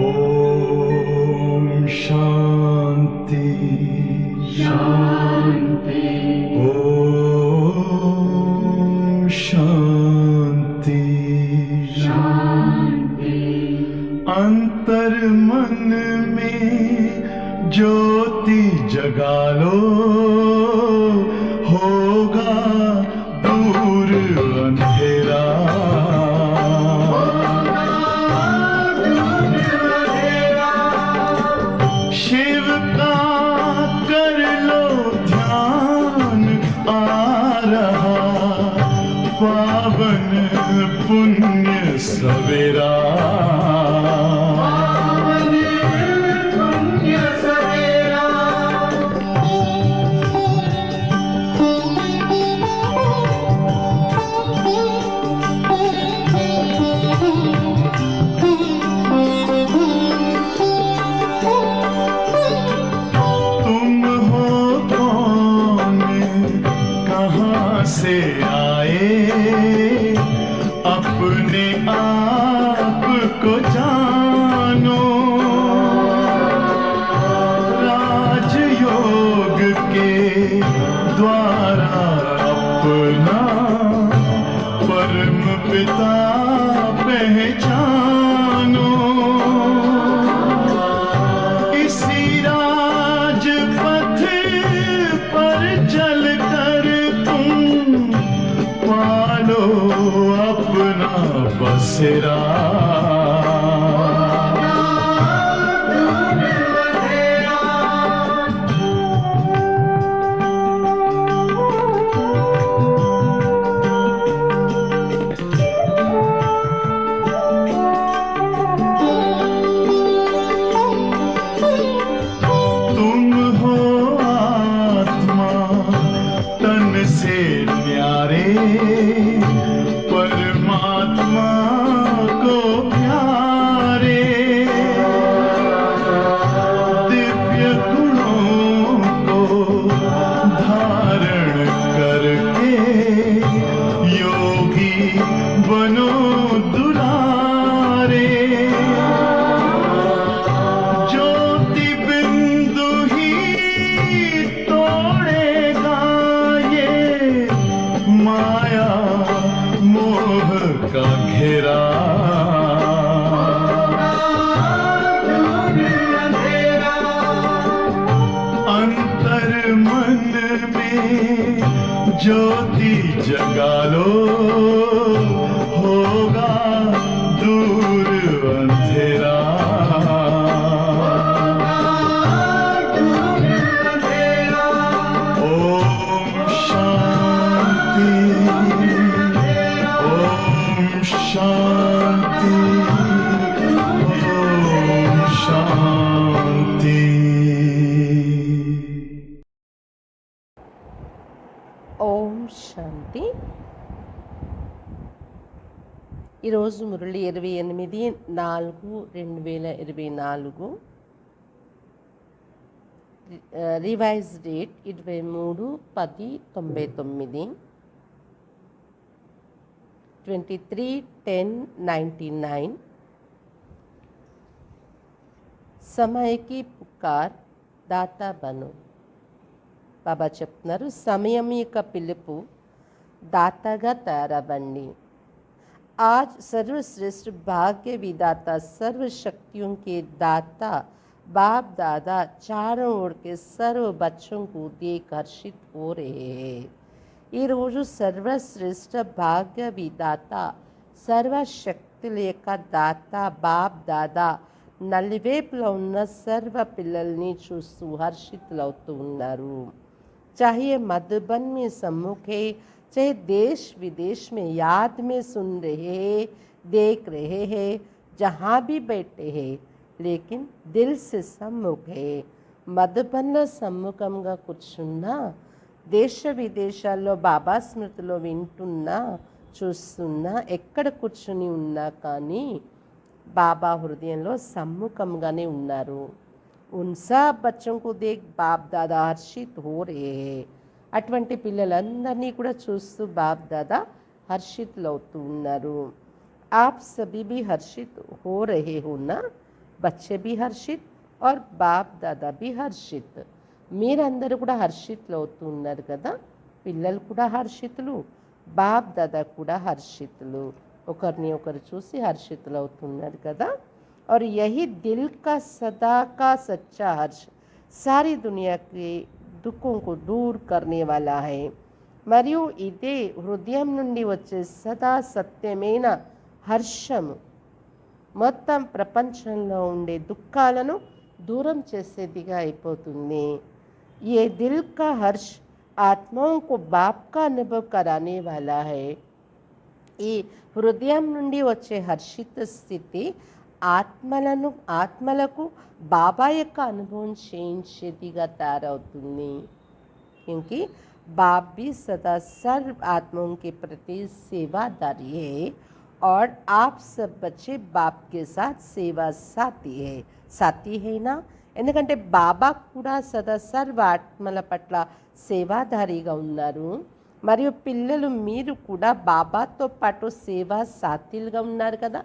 ओम शांति शांति। ओम शांति शांति। अंतर मन में ज्योति जगा लो, होगा दूर अंधेरा। शिव का कर लो ध्यान, आ रहा पावन पुण्य सवेरा। से आए अपने आप को जानो, राजयोग के द्वारा अपना परम पिता पहचानो। इसी राजपथ पर चलकर पालो अपना बसेरा। तुम हो आत्मा तन से न्यारे, परमात्मा को प्यारे। दिव्य गुणों को धारण करके योगी बनो दुलारे। ज्योति बिंदु ही तोड़ेगा ये माया मोह का घेरा। अंतर मन में ज्योति जगा लो, होगा दूर अंधेरा। ओम शांति शांति। ओम शांति। ఓం శాంతి. ఈరోజు మురళి 28/4/2024, రివైజ్ డేట్ 23/10/99, 23/10/99। समय की पुकार, दाता बनो। బాబా చెప్తున్నారు, సమయం యొక్క పిలుపు, దాతగా తయారవ్వండి। आज सर्वश्रेष्ठ भाग्य विदाता, सर्व शक्तियों के दाता बाप दादा चारों ओर के सर्व बच्चों को देख हर्षित हो रहे हैं। ఈ రోజు సర్వశ్రేష్ఠ భాగ్య విదాత, సర్వశక్తుల యొక్క దాత బాప్ దాదా నలువైపులో ఉన్న సర్వ పిల్లల్ని చూస్తూ హర్షితులవుతూ ఉన్నారు। चाहे मधुबन में सम्मुख है, चाहे देश विदेश में याद में सुन रहे हैं, देख रहे हैं, जहाँ भी बैठे हैं, लेकिन दिल से सम्मुख है। మధుబన్లో సమ్ముఖంగా కూర్చున్నా, దేశ విదేశాల్లో బాబా స్మృతిలో వింటున్నా, చూస్తున్నా, ఎక్కడ కూర్చుని ఉన్నా కానీ బాబా హృదయంలో సమ్ముఖంగానే ఉన్నారు। उन सब बच्चों को देख बाप दादा हर्षित हो रहे हैं। అటువంటి పిల్లలందరినీ కూడా చూస్తూ బాప్ దాదా హర్షితులవుతూ ఉన్నారు। आप सभी भी हर्षित हो रहे हो ना, बच्चे भी हर्षित और బాప్ దాదా भी हर्षित. మీరందరూ కూడా హర్షితులు అవుతున్నారు కదా, పిల్లలు కూడా హర్షితులు, బాప్ దాదా కూడా హర్షితులు, ఒకరిని ఒకరు చూసి హర్షితులు అవుతున్నారు కదా. और यही दिल का सदा का सच्चा हर्ष सारी दुनिया के दुखों को दूर करने वाला है. మరియు ఇదే హృదయం నుండి వచ్చే సదా సత్యమైన హర్షము మొత్తం ప్రపంచంలో ఉండే దుఃఖాలను దూరం చేసేదిగా అయిపోతుంది. ये दिल का हर्ष आत्माओं को बाप का अनुभव कराने वाला है. ఈ హృదయం నుండి వచ్చే హర్షిత స్థితి ఆత్మలకు బాబా యొక్క అనుభవం చేయించేదిగా తయారవుతుంది. क्योंकि बाप भी सदा सर्व आत्माओं के प्रति सेवादारी है और आप सब बच्चे बाप के साथ सेवा साथी है ना. ఎందుకంటే బాబా కూడా సదా సర్వ ఆత్మల పట్ల సేవాదారిగా ఉన్నారు, మరియు పిల్లలు మీరు కూడా బాబాతో పాటు సేవా సాథీలుగా ఉన్నారు కదా.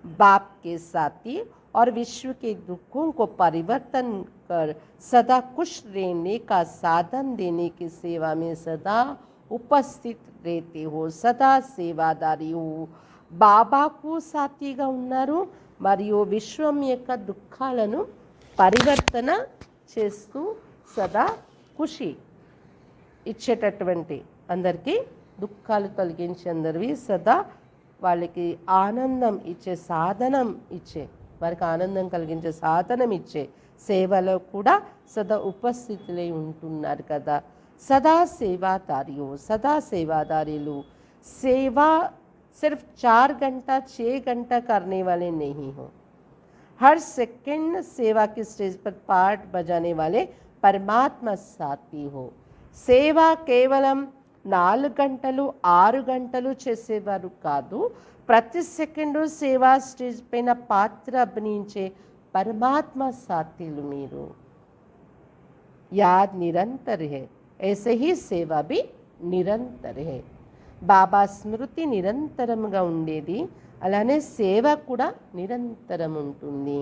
बाप के साथी और विश्व के दुखों को परिवर्तन कर सदा खुश रहने का साधन देने की सेवा में सदा उपस्थित रहते हो, सदा सेवादारी हो. బాబాకు సాథీగా ఉన్నారు మరియు విశ్వం యొక్క దుఃఖాలను పరివర్తన చేస్తూ సదా ఖుషి ఇచ్చేటటువంటి, అందరికీ దుఃఖాలు తొలగించే అందరివి సదా వాళ్ళకి ఆనందం ఇచ్చే సాధనం ఇచ్చే, వారికి ఆనందం కలిగించే సాధనం ఇచ్చే సేవలో కూడా సదా ఉపస్థితులై ఉంటున్నారు కదా. సదా సేవాదారీలు. सेवा सिर्फ 4 घंटा 6 घंटा करने वाले नहीं हो, हर सेकंड सेवा की स्टेज पर पार्ट बजाने वाले परमात्मा साथी हो. సేవ కేవలం 4 గంటలు 6 గంటలు చేసేవారు కాదు, ప్రతి సెకండు సేవా స్టేజ్ పైన పాత్ర అభినయించే పరమాత్మ సాథీలు మీరు. याद निरंतर है, ऐसे ही सेवा भी निरंतर है. బాబా స్మృతి నిరంతరంగా ఉండేది, అలానే సేవ కూడా నిరంతరం ఉంటుంది.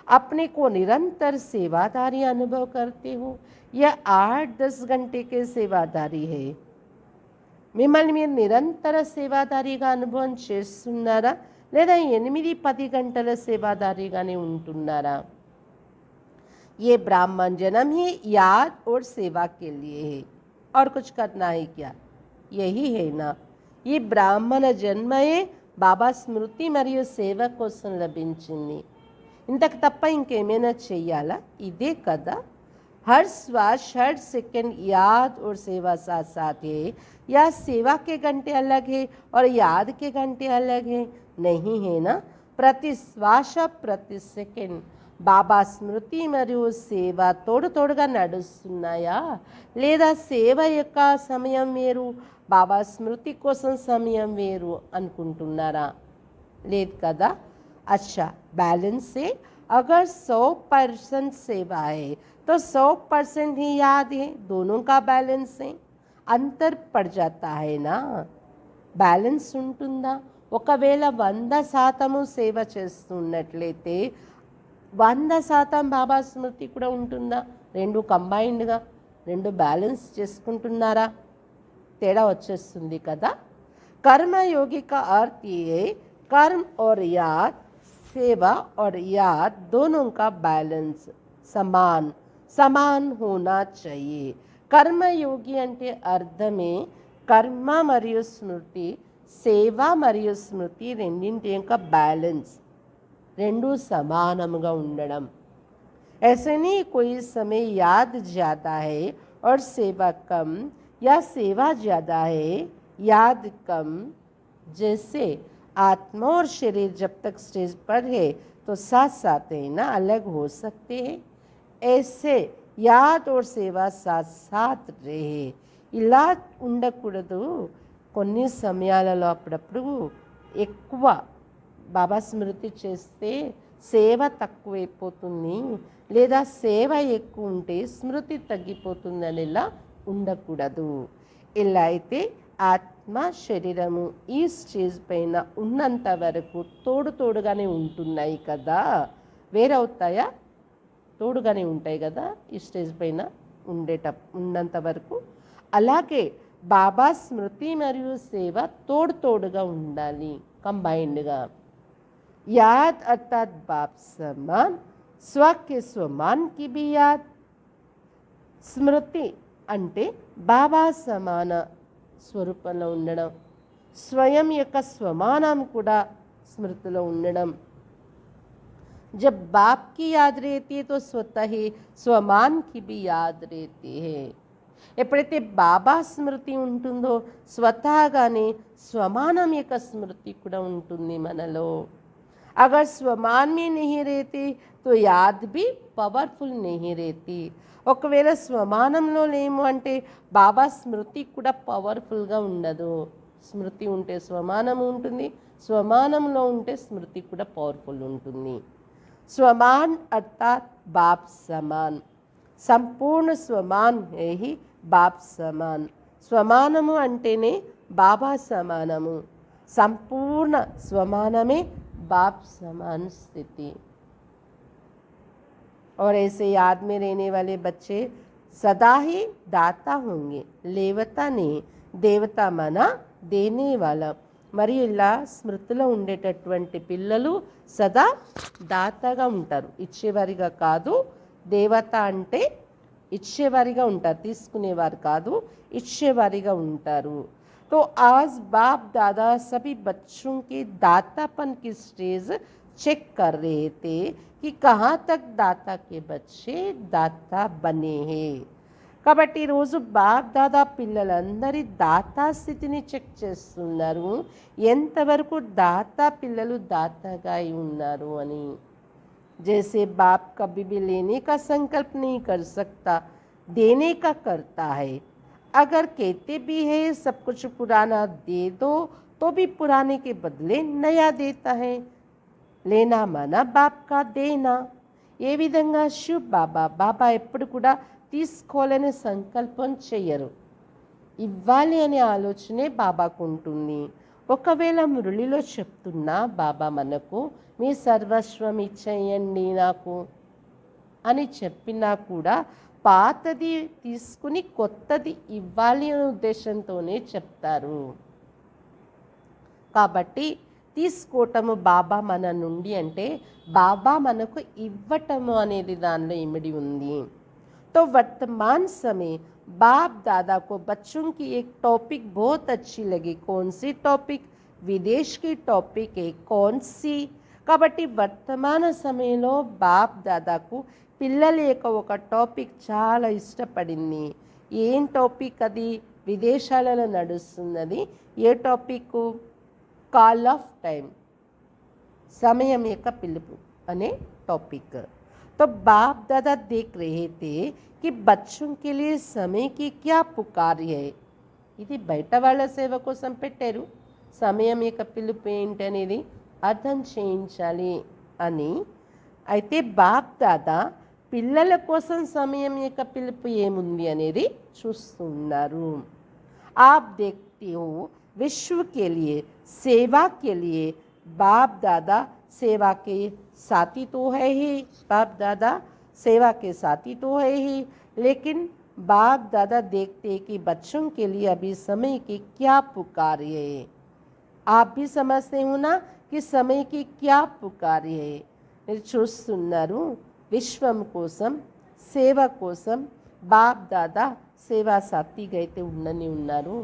अपने को निरंतर सेवादारी अनुभव करते हो या 8-10 घंटे के सेवादारी है. మిమ్మల్ని మీరు నిరంతర సేవాదారిగా అనుభవం చేస్తున్నారా, లేదా 8-10 గంటల సేవాదారిగానే ఉంటున్నారా? ये ब्राह्मण जन्म ही याद और सेवा के लिए है, और कुछ करना है क्या? यही है ना. ఈ బ్రాహ్మణ జన్మయే బాబా స్మృతి మరియు సేవ కోసం లభించింది. ఇంతకు తప్ప ఇంకేమైనా చెయ్యాలా? ఇదే కదా. हर श्वास हर सेकंड याद और सेवा साथ साथ है, या सेवा के घंटे अलग है और याद के घंटे अलग है? नहीं है ना. ప్రతి శ్వాస ప్రతి సెకండ్ బాబా స్మృతి మరియు సేవ తోడుగా నడుస్తున్నాయా, లేదా సేవ యొక్క సమయం వేరు బాబా స్మృతి కోసం సమయం వేరు అనుకుంటున్నారా? లేదు కదా. अच्छा बैलेंस से अगर 100% सेवा है तो 100% ही याद है, दोनों का बैलेंस है. अंतर पड़ जाता है ना. బ్యాలెన్స్ ఉంటుందా? ఒకవేళ 100% సేవ చేస్తున్నట్లయితే 100% బాబా స్మృతి కూడా ఉంటుందా? రెండు కంబైన్డ్గా రెండు బ్యాలెన్స్ చేసుకుంటున్నారా? తేడా వచ్చేస్తుంది కదా. कर्मयोगी का अर्थ ये कर्म और याद, सेवा और याद दोनों का बैलेंस समान होना चाहिए. कर्मयोगी అంటే అర్థమే కర్మ మరియు స్మృతి, సేవ మరియు స్మృతి రెండింటి యొక్క బ్యాలెన్స్, రెండు సమానముగా ఉండడం. ऐसे नहीं कोई समय याद ज़्यादा है और सेवा कम, या सेवा ज़्यादा है याद कम. जैसे आत्मा और शरीर जब तक स्टेज पर है तो साथ साथ है ना, अलग हो सकते हैं. ऐसे याद और सेवा साथ साथ रहे. ఇలా ఉండకూడదు. కొన్ని సమయాలలో అప్పుడప్పుడు ఎక్కువ బాబా స్మృతి చేస్తే సేవ తక్కువైపోతుంది, లేదా సేవ ఎక్కువ ఉంటే స్మృతి తగ్గిపోతుందని ఇలా ఉండకూడదు. ఇలా అయితే ఆత్మ శరీరము ఈ స్టేజ్ పైన ఉన్నంత వరకు తోడుగానే ఉంటున్నాయి కదా, వేరవుతాయా? తోడుగానే ఉంటాయి కదా ఈ స్టేజ్ పైన ఉన్నంత వరకు. అలాగే బాబా స్మృతి మరియు సేవ తోడుగా ఉండాలి, కంబైన్డ్గా. యాద్ అర్థాత్ బాప్ సమాన్, స్వకే స్వమాన్ కి బి యాద్. స్మృతి అంటే బాబా సమాన స్వరూపంలో ఉండడం, స్వయం యొక్క స్వమానం కూడా స్మృతిలో ఉండడం. जब बाप की याद रहती है तो स्वतः ही स्वमान की भी याद रहती है. ఎప్పుడైతే బాబా స్మృతి ఉంటుందో స్వతహాగానే స్వమానం యొక్క స్మృతి కూడా ఉంటుంది మనలో. अगर स्वमान में नहीं रहती तो याद भी పవర్ఫుల్ नहीं रहती. ఒకవేళ స్వమానంలో లేము అంటే బాబా స్మృతి కూడా పవర్ఫుల్గా ఉండదు. స్మృతి ఉంటే స్వమానం ఉంటుంది, స్వమానంలో ఉంటే స్మృతి కూడా పవర్ఫుల్ ఉంటుంది. स्वमान अर्थात बाप समान, संपूर्ण स्वमान है ही बाप समान. स्वमानము అంటేనే బాబా సమానము, సంపూర్ణ స్వమానమే बाप समान स्थिति. और ऐसे याद में रहने वाले बच्चे सदा ही दाता होंगे. लेवता ने देवता माना देने वाला. మరియు ఇలా స్మృతిలో ఉండేటటువంటి పిల్లలు సదా దాతగా ఉంటారు, ఇచ్చేవారిగా కాదు. దేవత అంటే ఇచ్చేవారిగా ఉంటారు, తీసుకునేవారు కాదు, ఇచ్చేవారిగా ఉంటారు. तो आज बाप दादा सभी बच्चों के दातापन की स्टेज चेक कर रहे थे कि कहाँ तक दाता के बच्चे दाता बने हैं. కాబట్టి ఈరోజు బాప్ దాదా పిల్లలందరి దాతా స్థితిని చెక్ చేస్తున్నారు, ఎంతవరకు దాతా పిల్లలు దాతగా ఉన్నారు అని. जैसे बाप कभी भी लेने का संकल्प नहीं कर सकता, देने का करता है. अगर कहते भी है सब कुछ पुराना दे दो तो भी पुराने के बदले नया देता है. लेना माना बाप का देना. ఏ విధంగా శివ్ బాబా ఎప్పుడు కూడా తీసుకోవాలనే సంకల్పం చెయ్యరు, ఇవ్వాలి అనే ఆలోచనే బాబాకు ఉంటుంది. ఒకవేళ మురళిలో చెప్తున్నా బాబా మనకు మీ సర్వస్వం ఇచ్చేయండి నాకు అని చెప్పినా కూడా పాతది తీసుకుని కొత్తది ఇవ్వాలి అనే ఉద్దేశంతోనే చెప్తారు. కాబట్టి తీసుకోవటము బాబా మన నుండి అంటే బాబా మనకు ఇవ్వటము అనేది దానిలో ఇమిడి ఉంది. तो वर्तमान समय बाप दादा को बच्चों की एक टॉपिक बहुत अच्छी लगी. कौन सी टॉपिक? विदेश की टॉपिक है. कौन सी? కాబట్టి వర్తమాన సమయంలో బాప్ దాదాకు పిల్లల యొక్క ఒక టాపిక్ చాలా ఇష్టపడింది. ఏం టాపిక్ అది? విదేశాలలో నడుస్తున్నది. ఏ టాపిక్? కాల్ ఆఫ్ టైం, సమయం యొక్క పిలుపు అనే టాపిక్. तो बाप दादा देख रहे थे कि बच्चों के लिए समय की क्या पुकार है. ఇది బయట వాళ్ళ సేవ కోసం పెట్టారు, సమయం యొక్క పిలుపు ఏంటి అనేది అర్థం చేయించాలి అని. అయితే బాప్ దాదా పిల్లల కోసం సమయం యొక్క పిలుపు ఏముంది అనేది చూస్తున్నారు. आप देखते हो विश्व के लिए, सेवा के लिए बाप दादा सेवा के साथी तो है ही. बाप दादा सेवा के साथी तो है ही, लेकिन बाप दादा देखते कि बच्चों के लिए अभी समय की क्या पुकार है. आप भी समझते हो ना कि समय की क्या पुकार है. మీరు చూస్తున్నారు విశ్వం కోసం, సేవ కోసం బాప్ దాదా సేవా సాథీగా అయితే ఉన్నారు.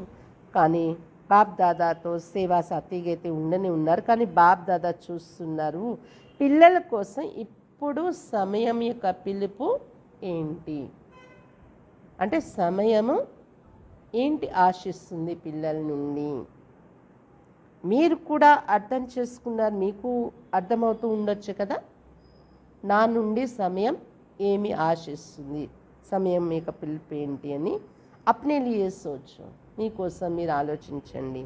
కానీ బాప్ దాదాతో సేవా సాథీగా అయితే ఉన్నారు. కానీ బాప్ దాదా చూస్తున్నారు పిల్లల కోసం ఇప్పుడు సమయం యొక్క పిలుపు ఏంటి అంటే సమయము ఏంటి ఆశిస్తుంది పిల్లల నుండి. మీరు కూడా అర్థం చేసుకున్నారు, మీకు అర్థమవుతూ ఉండొచ్చు కదా, నా నుండి సమయం ఏమి ఆశిస్తుంది, సమయం యొక్క పిలుపు ఏంటి అని. అప్నే లియే సోచో, మీకోసం మీరు ఆలోచించండి.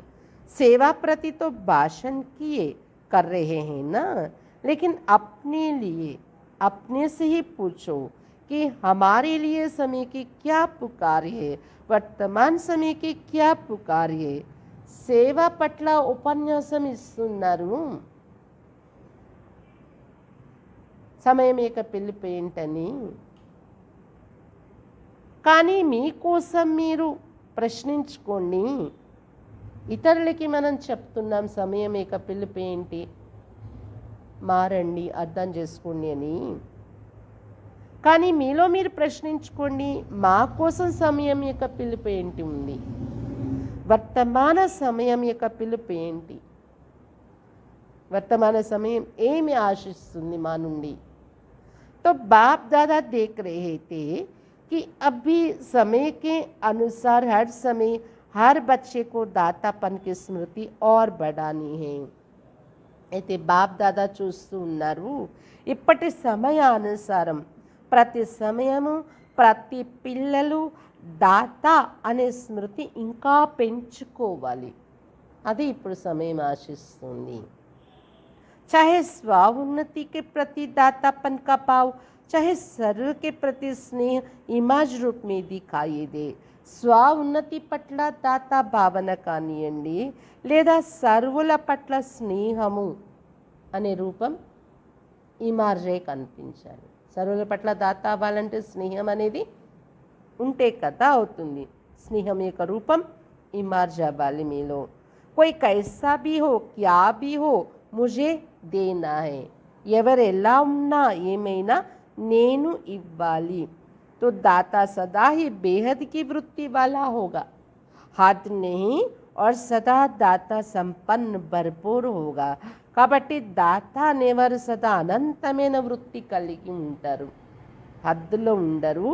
సేవా ప్రతి తో భాషణ కియే कर रहे हैं ना, लेकिन अपने लिए अपने से ही पूछो कि हमारे लिए समय की क्या पुकार है, वर्तमान समय की क्या पुकार है. సేవ పట్ల ఉపన్యాసం ఇస్తున్నారు. సమయం యొక్క పిలుపు ఏంటని. కానీ మీకోసం మీరు ప్రశ్నించుకోండి. ఇతరులకి మనం చెప్తున్నాం సమయం యొక్క పిలుపు ఏంటి, మారండి, అర్థం చేసుకోండి అని. కానీ మీలో మీరు ప్రశ్నించుకోండి, మా కోసం సమయం యొక్క పిలుపు ఏంటి ఉంది, వర్తమాన సమయం యొక్క పిలుపు ఏంటి, వర్తమాన సమయం ఏమి ఆశిస్తుంది మా నుండి. तो बाप दादा देख रहे थे कि अभी समय के अनुसार हर समय हर बच्चे को दातापन की स्मृति और बढ़ानी है. అయితే బాప్ దాదా చూస్తూ ఉన్నారు, ఇప్పటి సమయానుసారం ప్రతి సమయము ప్రతి పిల్లలు దాత అనే స్మృతి ఇంకా పెంచుకోవాలి. అది ఇప్పుడు సమయం ఆశిస్తుంది. चाहे स्व उन्नति के प्रति दातापन का भाव, चाहे सर्व के प्रति स्नेह इमाज रूप में दिखाई दे. స్వ ఉన్నతి పట్ల దాతా భావన కానివ్వండి, లేదా సర్వుల పట్ల స్నేహము అనే రూపం ఇమార్జే కనిపించాలి. సర్వుల పట్ల దాతా అవ్వాలంటే స్నేహం అనేది ఉంటే కదా అవుతుంది. స్నేహం యొక్క రూపం ఇమార్జ్ అవ్వాలి మీలో. कोई कैसा भी हो क्या भी हो मुझे देना है. ఎవరు ఎలా ఉన్నా ఏమైనా నేను ఇవ్వాలి. तो दाता सदा ही बेहद की वृत्ति वाला होगा, हद नहीं, और सदा दाता संपन्न भरपूर होगा. కాబట్టి దాత అనేవారు సదా అనంతమైన వృత్తి కలిగి ఉంటారు. హద్దులో ఉండరు,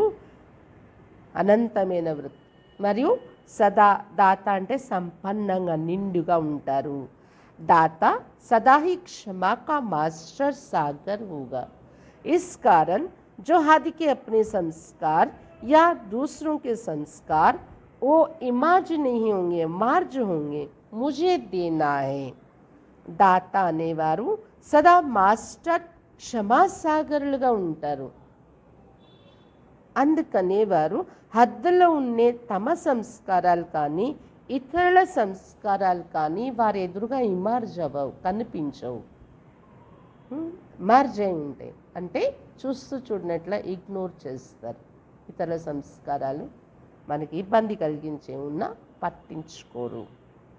అనంతమైన వృత్తి. మరియు సదా దాత అంటే సంపన్నంగా నిండుగా ఉంటారు. दाता सदा ही क्षमा का मास्टर सागर होगा. इस कारण जो हद के अपने संस्कार या दूसरों के संस्कार वो इमाज नहीं होंगे, मार्ज होंगे, मुझे देना है. दाता అనేవారు సదా మాస్టర్ క్షమా సాగరులుగా ఉంటారు. అందుకనే వారు హద్దులో ఉండే తమ సంస్కారాలు కానీ ఇతరుల సంస్కారాలు కానీ వారి ఎదురుగా ఇమార్జ్ అవ్వవు, కనిపించవు. మార్జ్ అయి ఉంటాయి అంటే చూస్తూ చూడనట్ల ఇగ్నోర్ చేస్తారు. ఇతరుల సంస్కారాలు మనకి ఇబ్బంది కలిగించే ఉన్నా పట్టించుకోరు,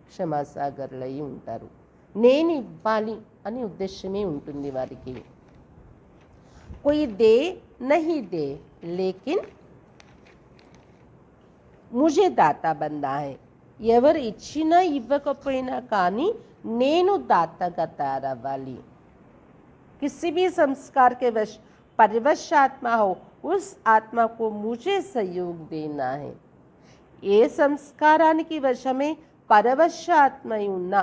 క్షమాసాగర్లు అయి ఉంటారు. నేను ఇవ్వాలి అనే ఉద్దేశమే ఉంటుంది వారికి. कोई दे नहीं दे लेकिन मुझे दाता बनना है. ఎవరు ఇచ్చినా ఇవ్వకపోయినా కానీ నేను దాతగా తయారవ్వాలి. किसी भी संस्कार के वश परिवश आत्मा हो उस आत्मा को मुझे सहयोग देना है. ఏ సంస్కారానికి వశమే పరవశ ఆత్మ ఉన్న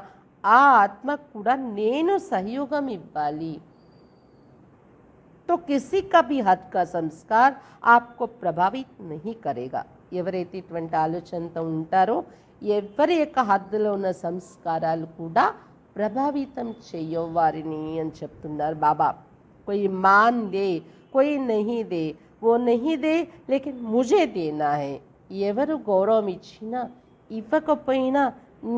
ఆ ఆత్మకు కూడా నేను సహయోగం ఇవ్వాలి. तो किसी का भी हद का संस्कार आपको प्रभावित नहीं करेगा. ఎవరైతే ఇటువంటి ఆలోచనతో ఉంటారో ఎవరి యొక్క హద్దులో ఉన్న సంస్కారాలు కూడా ప్రభావితం చేయవు వారిని అని చెప్తున్నారు బాబా. कोई मान दे कोई नहीं दे वो नहीं दे लेकिन मुझे देना है. ఎవరు గౌరవం ఇచ్చినా ఇవ్వకపోయినా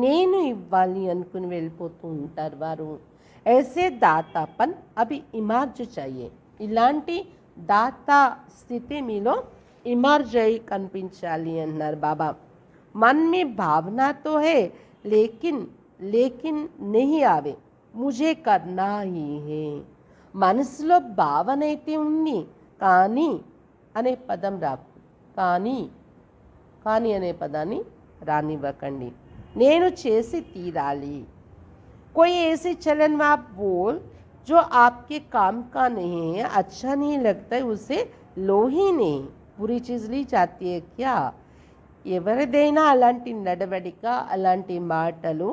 నేను ఇవ్వాలి అనుకుని వెళ్ళిపోతూ ఉంటారు వారు. ऐसे दातापन अभी इमार्ज चाहिए. ఇలాంటి దాతా స్థితి మీలో ఇమర్జ్ అయి కనిపించాలి అన్నారు బాబా. मन में भावना तो है लेकिन लेकिन नहीं आवे, मुझे करना ही है. మనసులో భావన అయితే ఉంది కానీ అనే పదం రాకు. కానీ కానీ అనే పదాన్ని రానివ్వకండి. నేను చేసి తీరాలి. कोई ऐसी चलन में आप बोल जो आपके काम का नहीं है, अच्छा नहीं लगता है, उसे लो ही नहीं. बुरी चीज़ ली जाती है क्या? ఎవరిదైనా అలాంటి నడవడిక అలాంటి మాటలు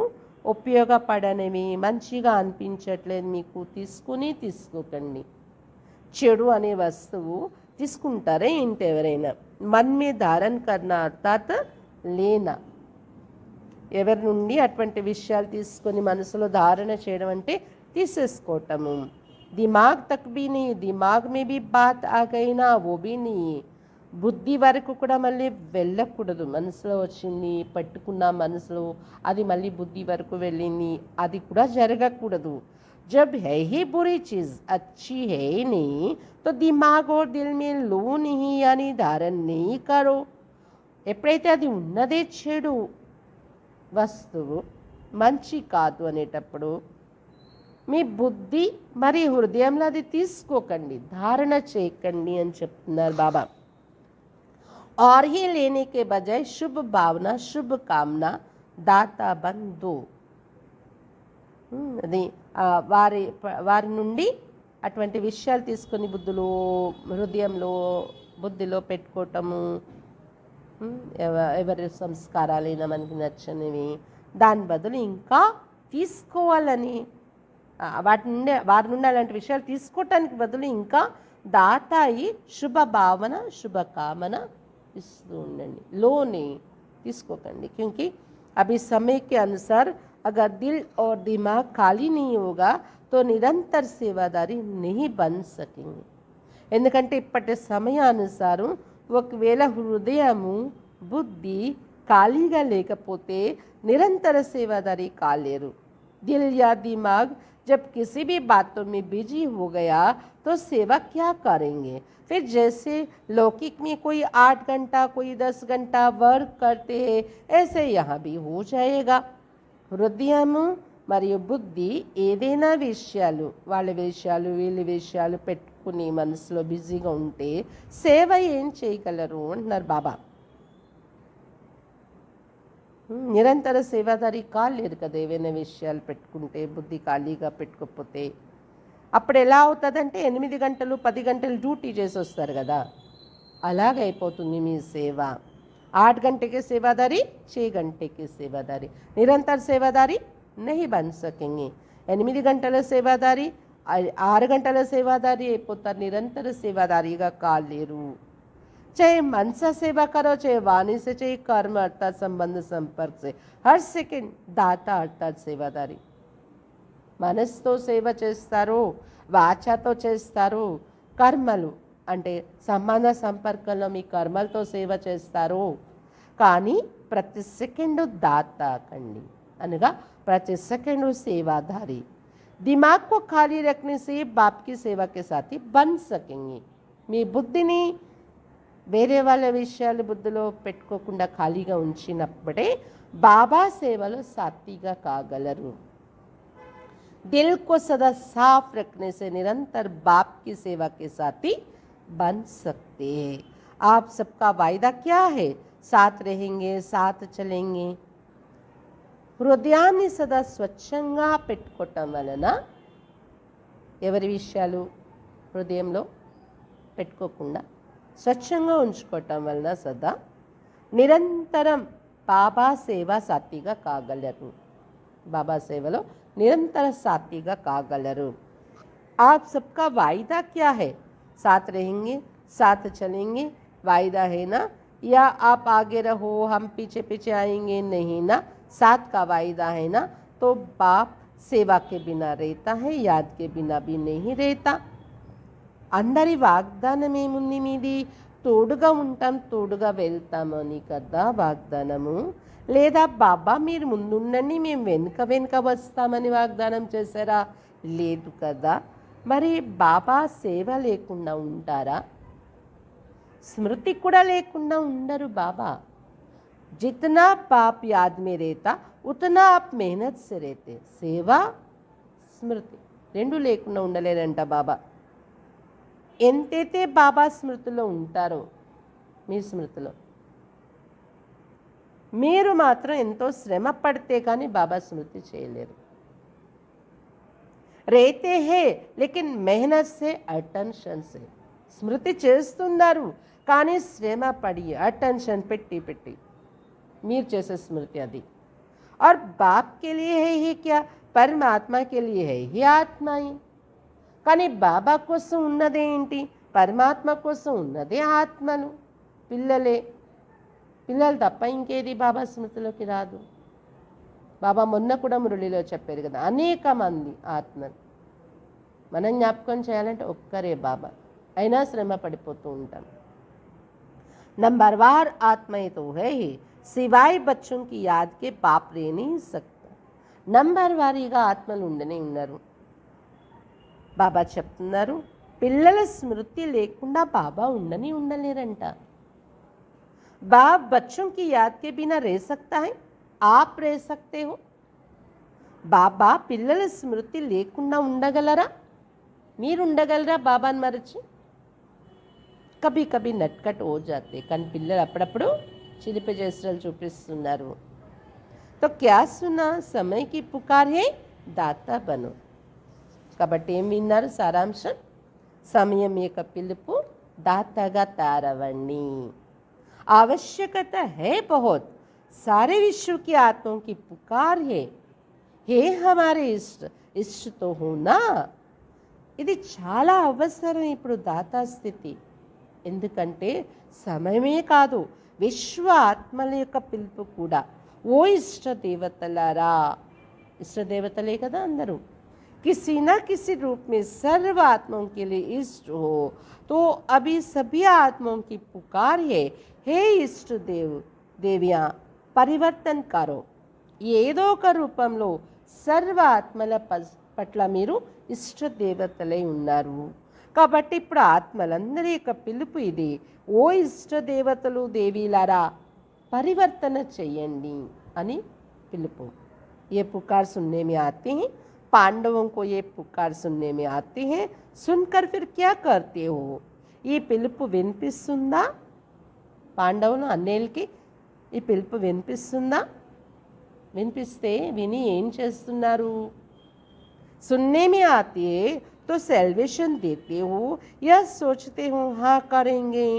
ఉపయోగపడనివి మంచిగా అనిపించట్లేదు మీకు తీసుకోకండి. చెడు అనే వస్తువు తీసుకుంటారే ఏంటి ఎవరైనా. మన్ మే ధారణ కర్ణ అర్థాత్ లేనా. ఎవరి నుండి అటువంటి విషయాలు తీసుకొని మనసులో ధారణ చేయడం అంటే తీసేసుకోవటము. दिमाग तक भी नहीं, दिमाग में भी बात आ गई ना, वो भी नहीं. బుద్ధి వరకు కూడా మళ్ళీ వెళ్ళకూడదు. మనసులో వచ్చింది పట్టుకున్న మనసులో, అది మళ్ళీ బుద్ధి వరకు వెళ్ళింది, అది కూడా జరగకూడదు. जब है ही बुरी चीज़, अच्छी है ही नहीं, तो दिमाग और दिल में लो नहीं यानी धारण नहीं करो. ఎప్పుడైతే అది ఉన్నదే చెడు వస్తువు, మంచి కాదు అనేటప్పుడు మీ బుద్ధి మరి హృదయంలో అది తీసుకోకండి, ధారణ చేయకండి అని చెప్తున్నారు బాబా. और ही लेने के बजाय शुभ भावना शुभ कामना दाता बन दो. అది వారి నుండి అటువంటి విషయాలు తీసుకొని బుద్ధిలో, హృదయంలో, బుద్ధిలో పెట్టుకోవటము, ఎవరి సంస్కారాలైనా మనకి నచ్చనివి, దాని బదులు ఇంకా తీసుకోవాలని, వారి నుండి అలాంటి విషయాలు తీసుకోవటానికి బదులు ఇంకా దాతాయి శుభ భావన శుభ కామన ఇస్తూ ఉండండి. లోని తీసుకోకండి. क्योंकि अभी समय के अनुसार अगर दिल और दिमाग खाली नहीं होगा तो నిరంతర సేవాదారి नहीं बन सकेंगे. ఎందుకంటే ఇప్పటి సమయానుసారం ఒకవేళ హృదయము బుద్ధి ఖాళీగా లేకపోతే నిరంతర సేవాదారి కాలేరు. दिल या दिमाग जब किसी भी बातों में बिजी हो गया तो सेवा क्या करेंगे. फिर जैसे लौकिक में कोई 8 घंटा कोई 10 घंटा वर्क करते हैं, ऐसे यहाँ भी हो जाएगा. హృదయము మరియు బుద్ధి ఏదైనా విషయాలు, వాళ్ళ విషయాలు వీళ్ళ విషయాలు పెట్టుకుని మనసులో బిజీగా ఉంటే సేవ ఏం చేయగలరు అంటున్నారు బాబా. నిరంతర సేవాదారి కాలేరు కదా ఏవైనా విషయాలు పెట్టుకుంటే, బుద్ధి ఖాళీగా పెట్టుకోకపోతే. అప్పుడు ఎలా అవుతుందంటే 8 గంటలు 10 గంటలు డ్యూటీ చేసి వస్తారు కదా, అలాగైపోతుంది మీ సేవ. 8 घंटे के सेवादारी 6 घंटे के सेवादारी, निरंतर सेवादारी नहीं बन सकेंगे. 8 గంటల సేవాదారి 6 గంటల సేవాదారి అయిపోతారు, నిరంతర సేవాదారిగా కాలేరు. चाहे मन से सेवा करो, चाहे वाणी से, चाहे कर्म अर्थात संबंध संपर्क से, हर सेकंड दाता अर्थात सेवादारी. మనసుతో సేవ చేస్తారు, వాచాతో చేస్తారు, కర్మలు అంటే సంబంధ సంపర్కంలో మీ కర్మలతో సేవ చేస్తారు. కానీ ప్రతి సెకండు దాత కండి, అనగా ప్రతి సెకండు సేవాదారి. दिमाग को खाली रखने से बाप की सेवा के साथी बन सकेंगे. మీ బుద్ధిని వేరే వాళ్ళ విషయాలు బుద్ధిలో పెట్టుకోకుండా ఖాళీగా ఉంచినప్పుడే బాబా సేవలో సాత్విగా కాగలరు. दिल को सदा साफ रखने से निरंतर बाप की सेवा के साथी बन सकते हैं. आप सबका वायदा क्या है? साथ रहेंगे, साथ चलेंगे. హృదయాన్ని సదా స్వచ్ఛంగా పెట్టుకోవటం వలన, ఎవరి విషయాలు హృదయంలో పెట్టుకోకుండా స్వచ్ఛంగా ఉంచుకోవటం వలన సదా నిరంతరం బాబా సేవా సాత్విగా కాగలరు. బాబా సేవలో నిరంతర సాత్విగా కాగలరు. आप सबका वायदा क्या है? साथ रहेंगे, साथ चलेंगे. वायदा है ना, या आप आगे रहो हम पीछे पीछे आएंगे, नहीं ना. साथ का वायदा है ना, तो बाप सेवा के बिना रहता है, याद के बिना भी नहीं रहता. అందరి వాగ్దానం ఏముంది మీది? తోడుగా ఉంటాం, తోడుగా వెళ్తామని కదా వాగ్దానము. లేదా బాబా మీరు ముందుండండి మేము వెనుక వెనుక వస్తామని వాగ్దానం చేశారా? లేదు కదా. మరి బాబా సేవ లేకుండా ఉంటారా? స్మృతి కూడా లేకుండా ఉండరు బాబా. जितना बाप याद में रहता उतना आप मेहनत से रहते. సేవ స్మృతి రెండు లేకుండా ఉండలేరంట బాబా. ఎంతైతే బాబా స్మృతిలో ఉంటారో, మీ స్మృతిలో మీరు మాత్రం ఎంతో శ్రమ పడితే కానీ బాబా స్మృతి చేయలేరు. రేతే హే లేకిన్ మెహనత్ సే అటెన్షన్ సే. స్మృతి చేస్తున్నారు కానీ శ్రమ పడి అటెన్షన్ పెట్టి పెట్టి మీరు చేసే స్మృతి అది. और बाप के लिए है ही क्या, परमात्मा के लिए है ही आत्मा ही. కానీ బాబా కోసం ఉన్నదేంటి? పరమాత్మ కోసం ఉన్నదే ఆత్మలు, పిల్లలే. పిల్లలు తప్ప ఇంకేది బాబా స్మృతిలోకి రాదు. బాబా మొన్న కూడా మురళిలో చెప్పారు కదా, అనేక మంది ఆత్మలు. మనం జ్ఞాపకం చేయాలంటే ఒక్కరే బాబా, అయినా శ్రమ పడిపోతూ ఉంటాం. नंबरवार आत्माएं तो है ही, सिवाय बच्चों की याद के बाप रह नहीं सकता. నంబర్ వారీగా ఆత్మలు ఉండనే ఉన్నారు. బాబా చెప్తున్నారు, పిల్లల స్మృతి లేకుండా బాబా ఉండలేరంట. बाप बच्चों की याद के बिना रह सकता है, आप रह सकते हो. బాబా పిల్లల స్మృతి లేకుండా ఉండగలరా? మీరు ఉండగలరా బాబాని మరచి? కభీ కభీ నట్కట్ ఓ జాతే, కానీ పిల్లలు అప్పుడప్పుడు చిలిపి చేష్టలు చూపిస్తున్నారు. తో క్యా సునా, సమయ కి పుకార్ హే దాతా బనో. కాబట్టి ఏం విన్నారు సారాంశం? సమయం యొక్క పిలుపు, దాతగా తయారవ్వండి. आवश्यकता है बहुत, सारे विश्व की आत्माओं की पुकार है, हे हमारे इष्ट, इष्ट तो होना. ఇది చాలా అవసరం ఇప్పుడు దాతా స్థితి. ఎందుకంటే సమయమే కాదు, విశ్వ ఆత్మల యొక్క పిలుపు కూడా. ఓ ఇష్ట దేవతలారా, ఇష్ట దేవతలే కదా అందరూ. किसी न किसी रूप में सर्व आत्माओं के लिए इष्ट हो, तो अभी सभी आत्माओं की पुकार है, हे इष्ट देव देवियाँ పరివర్తన్ కరో. ఏదో ఒక రూపంలో సర్వ ఆత్మల పట్ల మీరు ఇష్ట దేవతలై ఉన్నారు. కాబట్టి ఇప్పుడు ఆత్మలందరి యొక్క పిలుపు ఇది. ఓ ఇష్ట దేవతలు దేవీలారా, పరివర్తన చెయ్యండి అని పిలుపు. ఏ పుకార్ సున్నే మే ఆతే హై, పాండవోं को ये पुकार सुनने में आती है, सुनकर फिर क्या करते हो. ఈ పిలుపు వినిపిస్తుందా? పాండవులు అన్నేళ్ళకి ఈ పిలుపు వినిపిస్తుందా? వినిపిస్తే విని ఏం చేస్తున్నారు? सुनने में आती है तो सेल्वेशन देते हो या सोचते हो हाँ करेंगे.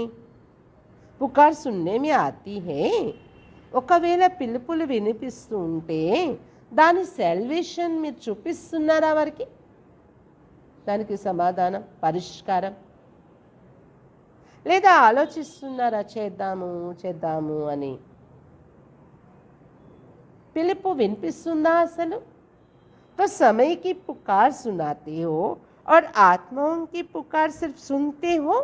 पुकार सुनने में आती है, ఒకవేళ పిలుపులు వినిపిస్తూ ఉంటే దాని సెల్వేషన్ మీరు చూపిస్తున్నారా వారికి? దానికి సమాధానం, పరిష్కారం, లేదా ఆలోచిస్తున్నారా చేద్దాము చేద్దాము అని? పిలుపు వినిపిస్తుందా అసలు? तो समय की पुकार सुनाते हो और आत्माओं की पुकार सिर्फ सुनते हो.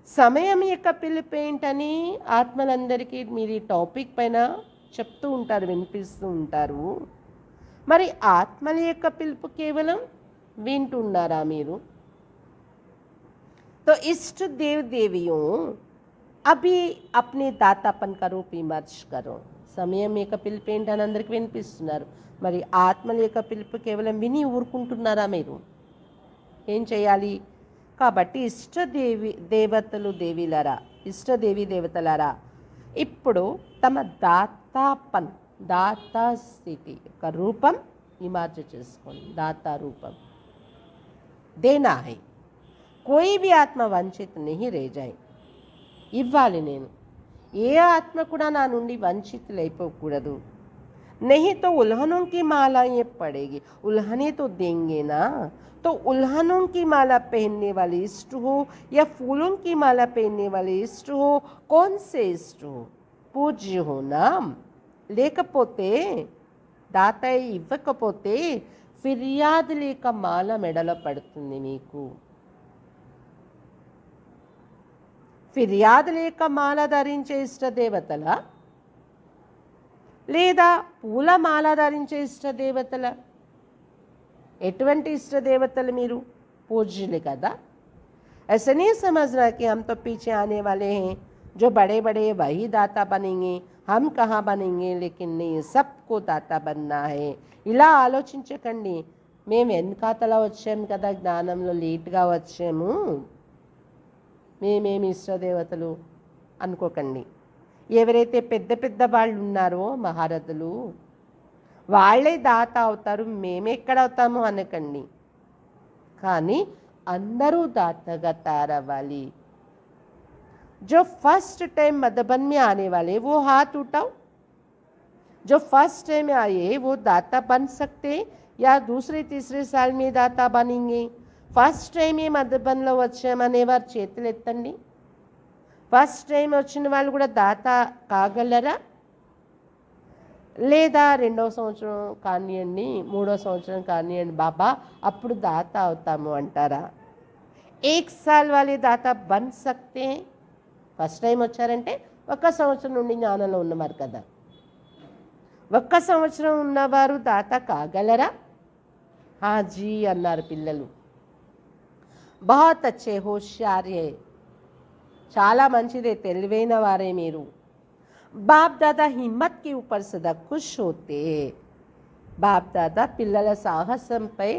సమయం యొక్క పిలుపు ఏంటని ఆత్మలందరికీ మీరు ఈ టాపిక్ పైన చెప్తూ ఉంటారు, వినిపిస్తూ ఉంటారు. మరి ఆత్మల యొక్క పిలుపు కేవలం వింటున్నారా మీరు? तो इष्ट देव देवियों अभी अपने दातापन का रूप इमर्ज करो. సమయం యొక్క పిలుపు ఏంటని అందరికీ వినిపిస్తున్నారు. మరి ఆత్మల యొక్క పిలుపు కేవలం విని ఊరుకుంటున్నారా మీరు? ఏం చేయాలి? కాబట్టి దేవతలు దేవీలరా, ఇష్టదేవి దేవతలారా, ఇప్పుడు తమ దాతాపన్, దాతా స్థితి యొక్క రూపం ఇమార్జ్ చేసుకోండి. దాతా రూపం దేనా హై, కోయి భీ ఆత్మ వంచిత్ నహీ రే జాయ్. ఇవ్వాలి నేను, ఏ ఆత్మ కూడా నా నుండి వంచితులైపోకూడదు. नहीं तो उल्हनों की माला ये पड़ेगी. उल्हने तो देंगे ना, तो उल्हनों की माला पहनने वाले इष्ट हो या फूलों की माला पहनने वाले इष्ट हो, कौन से इष्ट हो? పూజ్య हो ना. లేకపోతే దాత ఇవ్వకపోతే ఫిర్యాదు లేక మాల మెడలో పడుతుంది మీకు. ఫిర్యాదు లేక మాల ధరించే ఇష్ట దేవతల, లేదా పూలమాల ధరించే ఇష్ట దేవతల? ఎటువంటి ఇష్ట దేవతలు మీరు? పూజ్యులు కదా. ऐसा नहीं समझना कि हम तो पीछे आने वाले हैं, जो बड़े बड़े वही दाता बनेंगे, हम कहाँ बनेंगे. लेकिन नहीं, सबको दाता बनना है. ఇలా ఆలోచించకండి. మేము వెనకాతల వచ్చాము కదా, జ్ఞానంలో లేట్గా వచ్చాము, మేమేమి ఇష్టదేవతలు అనుకోకండి. ఎవరైతే పెద్ద పెద్ద వాళ్ళు ఉన్నారో మహారథులు, వాళ్ళే దాత అవుతారు, మేమెక్కడ అవుతాము అనకండి. కానీ అందరూ దాతగా తయారవ్వాలి. जो फर्स्ट टाइम मधुबन में आने वाले वो हाथ उठाओ. जो फर्स्ट टाइम आए वो दाता बन सकते या दूसरे तीसरे साल में दाता बनेंगे? फर्स्ट टाइम ये మధుబన్లో వచ్చామనేవారు చేతులు ఎత్తండి. ఫస్ట్ టైం వచ్చిన వాళ్ళు కూడా దాత కాగలరా? లేదా 2వ సంవత్సరం కానివ్వండి, 3వ సంవత్సరం కానివ్వండి, బాబా అప్పుడు దాత అవుతాము అంటారా? 1 साल वाले दाता बन सकते हैं. ఫస్ట్ టైం వచ్చారంటే 1 సంవత్సరం నుండి జ్ఞానంలో ఉన్నవారు కదా. 1 సంవత్సరం ఉన్నవారు దాత కాగలరా? హాజీ అన్నారు పిల్లలు. బహుత్ అచ్చే, హోషియారే, చాలా మంచిదే, తెలివైన వారే మీరు. బాప్ దాదా హిమ్మత్ కి ఊపర్ సదా ఖుష్ హోతే. బాప్ దాదా పిల్లల సాహసంపై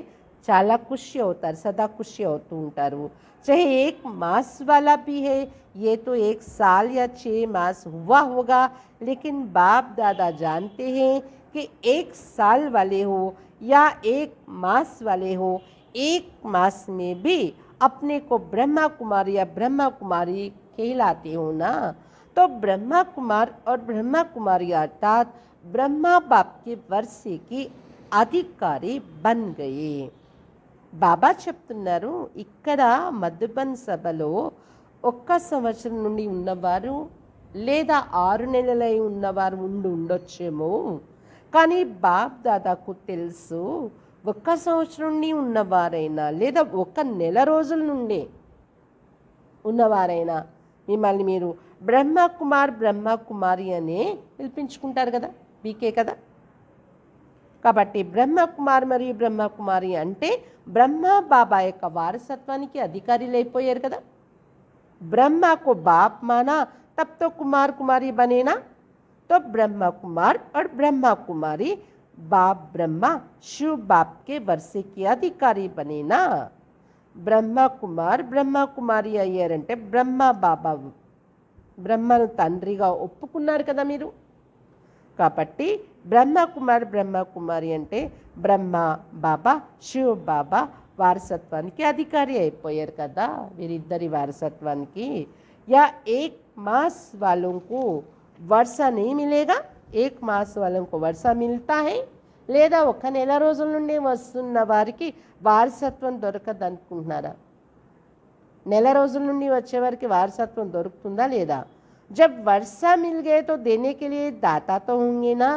చాలా ఖుషి అవుతారు, సదా ఖుషి అవుతూ ఉంటారు. चाहे 1 मास वाला भी है, ये तो 1 साल या 6 मास हुआ होगा, लेकिन बाप दादा जानते हैं कि 1 साल वाले हो या 1 मास वाले हो, 1 मास में भी अपने को ब्रह्मा कुमार या ब्रह्मा कुमारी कहलाते हो ना. तो ब्रह्मा कुमार और ब्रह्मा कुमारी अर्थात ब्रह्मा बाप के वर्षे की अधिकारी बन गए. బాబా చెప్తున్నారు, ఇక్కడ మధుబన్ సభలో 1 సంవత్సరం నుండి ఉన్నవారు లేదా 6 నెలలై ఉన్నవారు ఉండొచ్చేమో. కానీ బాప్ దాదాకు తెలుసు, 1 సంవత్సరం నుండి ఉన్నవారైనా లేదా 1 నెల రోజుల నుండే ఉన్నవారైనా మిమ్మల్ని మీరు బ్రహ్మ కుమారి అనే పిలిపించుకుంటారు కదా, బీకే కదా. కాబట్టి బ్రహ్మకుమార్ మరియు బ్రహ్మకుమారి అంటే బ్రహ్మ బాబా యొక్క వారసత్వానికి అధికారులు అయిపోయారు కదా. బ్రహ్మకు బాప్ మానా తబ్ తో కుమార్ కుమారి బనేనా. तो ब्रह्मा कुमार और ब्रह्मा कुमारी बाप ब्रह्मा शिव बाप के वर्षे की अधिकारी बने ना. ब्रह्मा कुमारी అయ్యారంటే బ్రహ్మ బాబా బ్రహ్మను తండ్రిగా ఒప్పుకున్నారు కదా మీరు. కాబట్టి బ్రహ్మ కుమారి అంటే బ్రహ్మ బాబా శివ బాబా వారసత్వానికి అధికారి అయిపోయారు కదా, వీరిద్దరి వారసత్వానికి. या 1 मास वालों को वर्षा नहीं मिलेगा, 1 मास वालों को वर्षा मिलता है. లేదా 1 నెల రోజుల నుండి వస్తున్న వారికి వారసత్వం దొరకదు అనుకుంటున్నారా? నెల రోజుల నుండి వచ్చేవారికి వారసత్వం దొరుకుతుందా లేదా? जब वर्षा मिल गए तो देने के लिए दाता तो होंगे ना.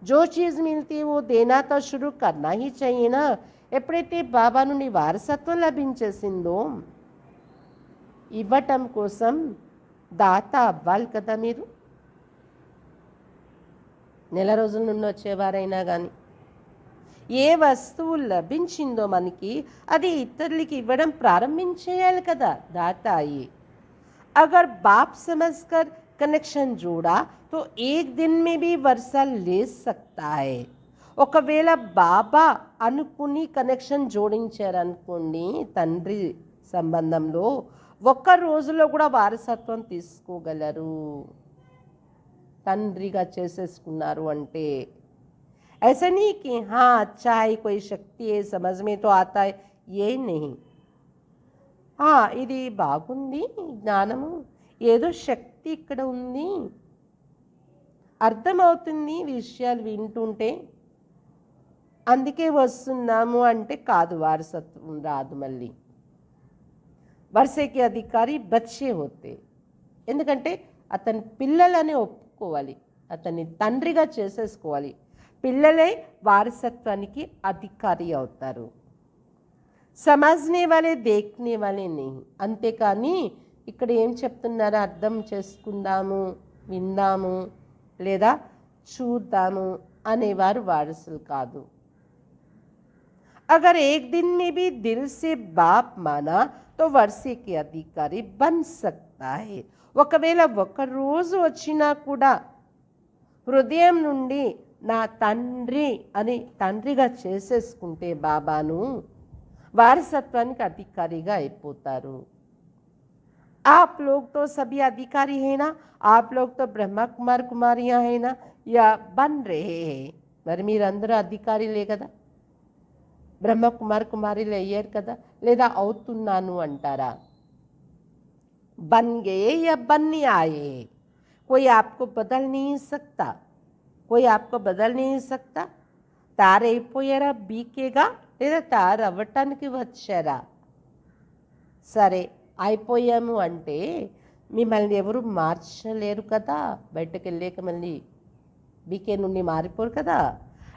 जो चीज़ मिलती है वो देना तो शुरू करना ही चाहिए ना. ఎప్పుడైతే బాబా నుండి వారసత్వం లభించేసిందో ఇవ్వటం కోసం దాత అవ్వాలి కదా మీరు. నెల రోజుల నుండి వచ్చేవారైనా కానీ ఏ వస్తువు లభించిందో మనకి అది ఇతరులకి ఇవ్వడం ప్రారంభించేయాలి కదా దాత అయ్యి. अगर बाप समझकर कनेक्शन जोड़ा तो 1 दिन में भी वर्षा ले सकता है. ఒకవేళ బాబా అనుకుని కనెక్షన్ జోడించారనుకోండి తండ్రి సంబంధంలో, 1 రోజులో కూడా వారసత్వం తీసుకోగలరు. తండ్రిగా చేసేసుకున్నారు అంటే ऐसा नहीं कि हाँ अच्छा है कोई शक्ति है समझ में तो आता है, ये नहीं. ఇది బాగుంది జ్ఞానము, ఏదో శక్తి ఇక్కడ ఉంది, అర్థమవుతుంది విషయాలు వింటుంటే, అందుకే వస్తున్నాము అంటే కాదు, వారసత్వం రాదు. మళ్ళీ వర్షకి అధికారి బచ్చే హోతే. ఎందుకంటే అతని పిల్లలని ఒప్పుకోవాలి, అతన్ని తండ్రిగా చేసేసుకోవాలి. పిల్లలే వారసత్వానికి అధికారి అవుతారు. సమజ్నే వాలే దేఖ్నే వాలే नहीं. అంతేకాని ఇక్కడ ఏం చెప్తున్నారో అర్థం చేసుకుందాము, విందాము లేదా చూద్దాము అనేవారు వారసులు కాదు. अगर 1 दिन में भी दिल से बाप माना तो वर्षे के अधिकारी बन सकता है. ఒకవేళ 1 రోజు వచ్చినా కూడా హృదయం నుండి నా తండ్రి అని తండ్రిగా చేసేసుకుంటే బాబాను వారసత్వానికి అధికారిగా అయిపోతారు. आप लोग तो सभी अधिकारी हैं ना, आप लोग तो ब्रह्मा कुमार कुमारियाँ हैं ना, या बन रहे हैं. మరి మీరందరూ అధికారులే కదా, బ్రహ్మ కుమార్ కుమారులు అయ్యారు కదా, లేదా అవుతున్నాను అంటారా? बन गए या बनने आए. कोई आपको बदल नहीं सकता, कोई आपको बदल नहीं सकता. తారైపోయారా బీకేగా, లేదా తారవ్వటానికి వచ్చారా? సరే అయిపోయాము అంటే మిమ్మల్ని ఎవరు మార్చలేరు కదా. బయటకు వెళ్ళాక మళ్ళీ బీకే నుండి మారిపోరు కదా.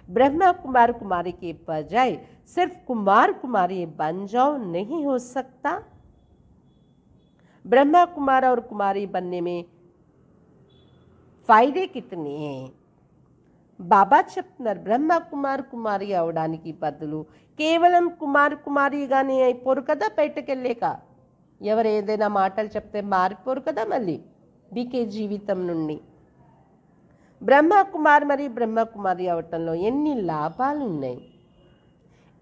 ब्रह्मा कुमार कुमारी के बजाय सिर्फ कुमार कुमारी बन जाओ, नहीं हो सकता. ब्रह्मा कुमार और कुमारी बनने में फायदे कितने हैं. బాబా చెప్తున్నారు బ్రహ్మ కుమార్ కుమారి అవడానికి బదులు కేవలం కుమార్ కుమారిగానే అయిపోరు కదా. బయటకెళ్ళాక ఎవరు ఏదైనా మాటలు చెప్తే మారిపోరు కదా మళ్ళీ బీకే జీవితం నుండి. బ్రహ్మ కుమార్ మరియు బ్రహ్మ కుమారి అవటంలో ఎన్ని లాభాలు ఉన్నాయి.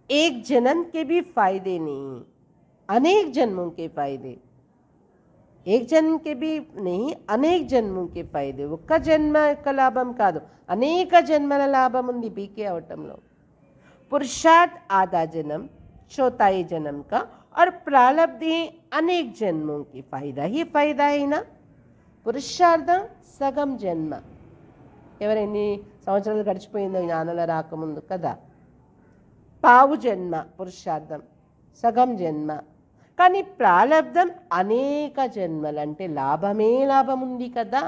ఏక్ జన్म के भी फायदे नहीं, अनेक जन्मों के फायदे. एक जन्म के भी नहीं, అనేక జన్మం के फायदे. ఒక్క జన్మ యొక్క లాభం కాదు, అనేక జన్మల లాభం ఉంది బీకే అవటంలో. पुरुषार्थ आधा जन्म, चौथाई जन्म का और प्रारब्धि अनेक जन्मों की फायदा ही फायदा है ना. పురుషార్థం సగం జన్మ. ఎవరెన్ని సంవత్సరాలు గడిచిపోయిందో జ్ఞానాల రాకముందు కదా. పావు జన్మ పురుషార్థం, సగం జన్మ. కానీ ప్రారబ్ధం అనేక జన్మలు, అంటే లాభమే లాభం ఉంది కదా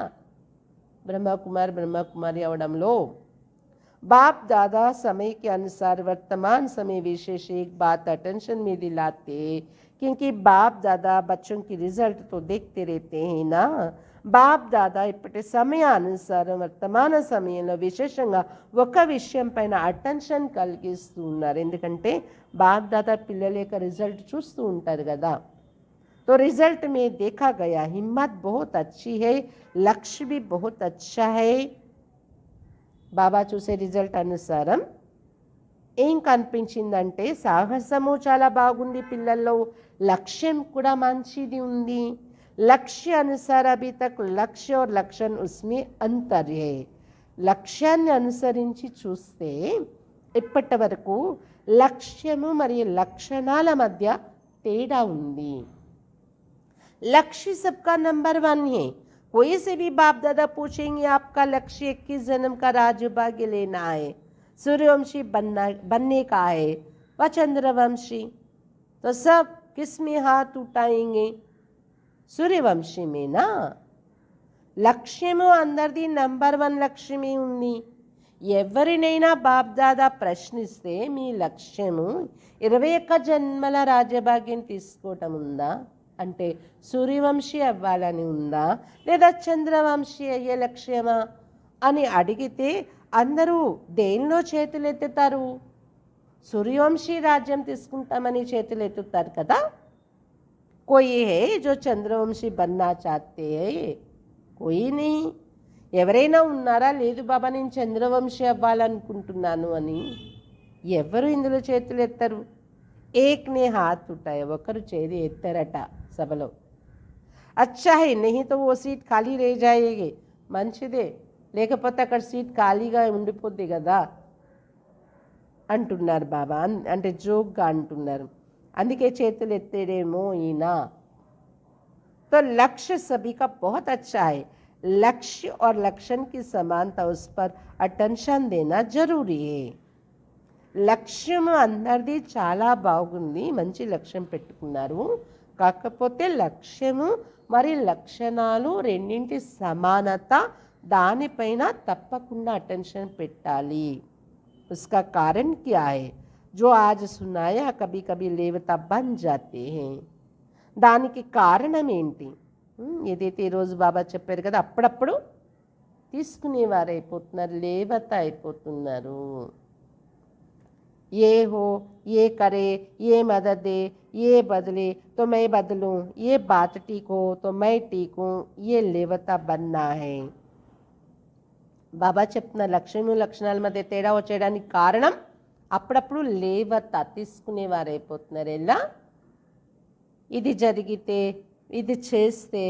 బ్రహ్మకుమార్ బ్రహ్మకుమారి అవడంలో. बाप दादा समय के अनुसार वर्तमान समय विशेष एक बात अटेंशन में दिलाते, क्योंकि बाप दादा बच्चों की रिजल्ट तो देखते रहते हैं ना. బాప్ దాదా ఇప్పటి సమయానుసారం వర్తమాన సమయంలో విశేషంగా ఒక విషయం పైన అటెన్షన్ కలిగిస్తూ ఉన్నారు. ఎందుకంటే బాప్ దాదా పిల్లల యొక్క రిజల్ట్ చూస్తూ ఉంటారు కదా. तो रिजल्ट में देखा गया हिम्मत बहुत अच्छी है, लक्ष्य भी बहुत अच्छा है. బాబా చూసే రిజల్ట్ అనుసారం ఏం కనిపించిందంటే సాహసము చాలా బాగుంది పిల్లల్లో, లక్ష్యం కూడా మంచిది ఉంది. లక్ష్య అనుసార అభి తక్ లక్ష్య और లక్షణ్ ఉస్మే అంతర్ హై. లక్ష్యాన్ని అనుసరించి చూస్తే ఇప్పటి వరకు లక్ష్యము మరియు లక్షణాల మధ్య తేడా ఉంది. लक्ष्य सबका नंबर 1 है. कोई से भी बाप दादा पूछेंगे आपका लक्ष्य 21 जन्म का राजभाग्य लेना है, सूर्यवंशी बनने का है व चंद्रवंशी, तो सब किस में हाथ उठाएंगे? सूर्यवंशी में ना. లక్ష్యము అందరిది నంబర్ 1 లక్ష్యమే ఉంది. ఎవరినైనా బాప్ దాదా ప్రశ్నిస్తే మీ లక్ష్యము 21 జన్మల రాజభాగ్యం తీసుకోవటం ఉందా అంటే సూర్యవంశీ అవ్వాలని ఉందా లేదా చంద్రవంశీ అయ్యే లక్ష్యమా అని అడిగితే అందరూ దేనిలో చేతులు ఎత్తుతారు? సూర్యవంశీ రాజ్యం తీసుకుంటామని చేతులు ఎత్తుతారు కదా. कोई है जो చంద్రవంశీ बनना चाहते हैं? कोई नहीं. ఎవరైనా ఉన్నారా? లేదు బాబా నేను చంద్రవంశీ అవ్వాలనుకుంటున్నాను అని ఎవరు ఇందులో చేతులు ఎత్తరు. ఏక్నే హాత్ ఉఠాయా, ఒకరు చేతి ఎత్తారట సభలో. అచ్చా హై, నహీ తో ఓ సీట్ ఖాళీ రే జాయేగి. మంచిదే, లేకపోతే అక్కడ సీట్ ఖాళీగా ఉండిపోద్ది కదా అంటున్నారు బాబా. అంటే జోక్గా అంటున్నారు, అందుకే చేతులు ఎత్తేడేమో ఈయన. तो लक्ष्य सभी का बहुत अच्छा है. लक्ष्य और लक्षण की समानता, उस पर अटेंशन देना जरूरी है. లక్ష్యము అందరిది చాలా బాగుంది, మంచి లక్ష్యం పెట్టుకున్నారు. కాకపోతే లక్ష్యము మరి లక్షణాలు రెండింటి సమానత, దానిపైన తప్పకుండా అటెన్షన్ పెట్టాలి. उसका कारण क्या है? जो आज सुनाया कभी कभी लेवता बन जाते हैं. దానికి కారణం ఏంటి? ఏదైతే ఈరోజు బాబా చెప్పారు కదా, అప్పుడప్పుడు తీసుకునేవారు అయిపోతున్నారు, లేవత అయిపోతున్నారు. ये हो, ये करे, ये मदद दे, ये बदले तो मैं बदलूं, ये बात ठीक हो तो मैं ठीक हूँ, ये लेवता बनना है. బాబా చెప్తున్న లక్ష్యము లక్షణాల మధ్య తేడా వచ్చేయడానికి కారణం అప్పుడప్పుడు లేవత తీసుకునేవారైపోతున్నారు. ఎలా? ఇది జరిగితే, ఇది చేస్తే,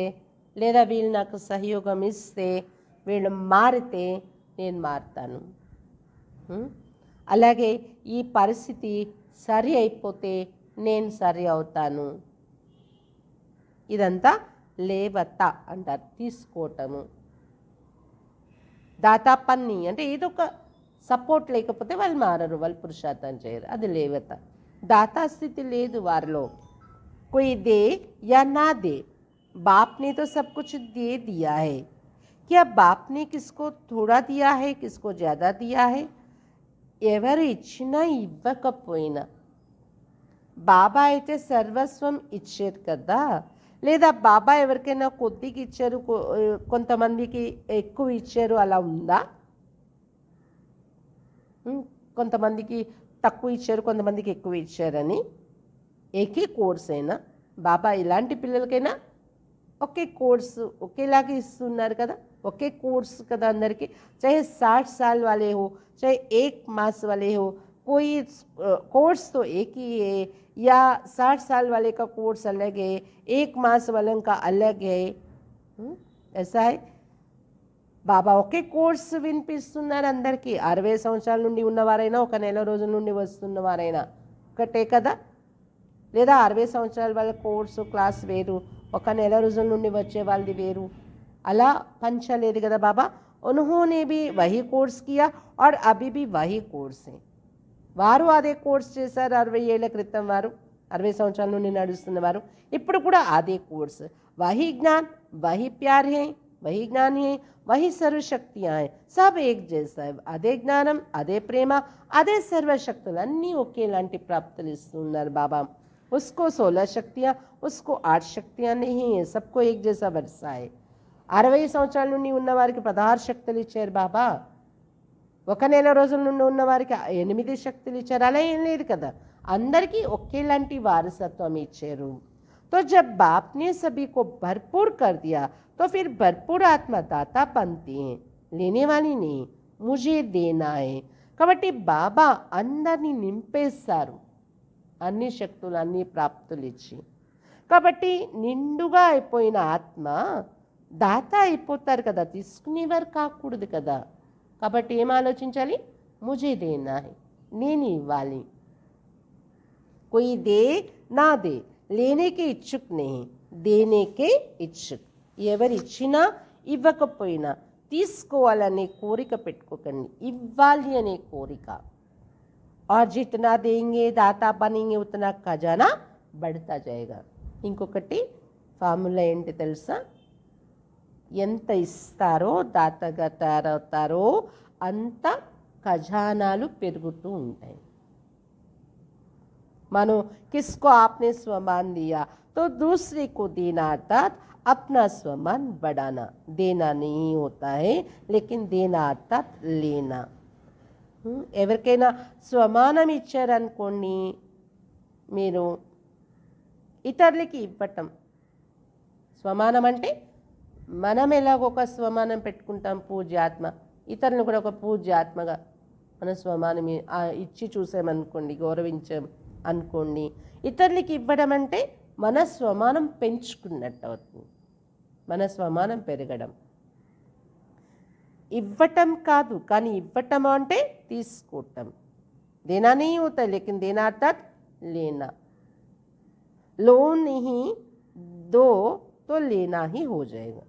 లేదా వీళ్ళు నాకు సహయోగం ఇస్తే, వీళ్ళు మారితే నేను మారుతాను, అలాగే ఈ పరిస్థితి సరి అయిపోతే నేను సరి అవుతాను. ఇదంతా లేవత అంటారు, తీసుకోవటము. దాతా పన్ని అంటే ఏదో ఒక సపోర్ట్ లేకపోతే వాళ్ళు మారరు, వాళ్ళు పురుషార్థం చేయరు, అది లేవత. దాతా స్థితి లేదు వారిలో. कोई दे या ना दे, बाप ने तो सब कुछ दे दिया है. क्या बाप ने किसको थोड़ा दिया है, किसको ज़्यादा दिया है? ఎవరు ఇచ్చినా ఇవ్వకపోయినా బాబా అయితే సర్వస్వం ఇచ్చారు కదా. లేదా బాబా ఎవరికైనా కొద్దిగా ఇచ్చారు, కొంతమందికి ఎక్కువ ఇచ్చారు, అలా ఉందా? కొంతమందికి తక్కువ ఇచ్చారు, కొంతమందికి ఎక్కువ ఇచ్చారని. ఏకే కోర్స్ అయినా బాబా ఇలాంటి పిల్లలకైనా ఒకే కోర్సు ఒకేలాగా ఇస్తున్నారు కదా. ఒకే కోర్स కదా अंदर के, चाहे 60 साल वाले हो, चाहे 1 मास वाले हो, कोई कोर्स तो एक ही है, या 60 साल वाले का कोर्स अलग है, 1 मास वाले का अलग है. ऐसा है. బాబా ఒకే కోర్స్ వినిపిస్తున్నారు అందరికీ. 60 సంవత్సరాల నుండి ఉన్నవారైనా, 1 నెల రోజుల నుండి వస్తున్నవారైనా ఒకటే కదా. లేదా 60 సంవత్సరాల వాళ్ళ కోర్సు క్లాస్ వేరు, 1 నెల రోజుల నుండి వచ్చే వాళ్ళది వేరు. అలా పంచలేదు కదా బాబా. उन्होंने भी वही కోర్స్ किया और अभी भी वही కోర్స్ है. వారు అదే కోర్స్ చేశారు 60 ఏళ్ల క్రితం. వారు 60 సంవత్సరాల నుండి నడుస్తున్నవారు ఇప్పుడు కూడా అదే కోర్స్. वही ज्ञान, वही प्यार है, वही ज्ञान है, वही सर्वशक्तियाँ हैं. सब एक जैसा है. అదే జ్ఞానం, అదే ప్రేమ, అదే సర్వశక్తులు అన్నీ ఒకేలాంటి ప్రాప్తులు ఇస్తున్నారు బాబా. उसको 16 शक्तियाँ, उसको 8 शक्तियाँ नहीं है. सबको एक जैसा वर्षा है. 60 సంవత్సరాల నుండి ఉన్నవారికి 16 శక్తులు ఇచ్చారు బాబా. 1 నెల రోజుల నుండి ఉన్నవారికి 8 శక్తులు ఇచ్చారు. అలా ఏం లేదు కదా. అందరికీ ఒకేలాంటి వారసత్వం ఇచ్చారు. तो जब बाप ने सभी को भरपूर कर दिया तो फिर भरपूर आत्मा दाता बनती हैं, लेने वाली नहीं, मुझे देना है. కాబట్టి బాబా అందరినీ నింపేస్తారు అన్ని శక్తులు, అన్ని ప్రాప్తులు ఇచ్చి. కాబట్టి నిండుగా అయిపోయిన ఆత్మ దాత అయిపోతారు కదా, తీసుకునేవారు కాకూడదు కదా. కాబట్టి ఏం ఆలోచించాలి? ముజే దేనా హై, నేను ఇవ్వాలి. कोई दे ना दे, लेने के इच्छुक नहीं, देने के इच्छुक. ఎవరు ఇచ్చినా ఇవ్వకపోయినా తీసుకోవాలనే కోరిక పెట్టుకోకండి, ఇవ్వాలి అనే కోరిక. और जितना देंगे दाता बनेंगे उतना खजाना बढ़ता जाएगा. ఇంకొకటి ఫార్ములా ఏంటి తెలుసా? ఎంత ఇస్తారో దాతగా తయారవుతారో అంత ఖజానాలు పెరుగుతూ ఉంటాయి. मानो किसको आपने स्वमान दिया तो दूसरे को देना, अर्थात अपना स्वमान बढ़ाना. देना नहीं होता है, लेकिन देना अर्थात लेना. ఎవరికైనా స్వమానం ఇచ్చారనుకోండి, మీరు ఇతరులకి ఇవ్వటం. స్వమానం అంటే మనం ఎలాగో ఒక స్వమానం పెట్టుకుంటాం పూజ్యాత్మ, ఇతరులను కూడా ఒక పూజ్యాత్మగా మన స్వమానం ఇచ్చి చూసామనుకోండి, గౌరవించాం అనుకోండి. ఇతరులకి ఇవ్వడం అంటే మన స్వమానం పెంచుకున్నట్టు అవుతుంది, మన స్వమానం పెరగడం. ఇవ్వటం కాదు, కానీ ఇవ్వటం అంటే తీసుకోవటం. देना नहीं होता, लेकिन देना अर्थात लेना. लो नहीं दो तो लेना ही हो जाएगा.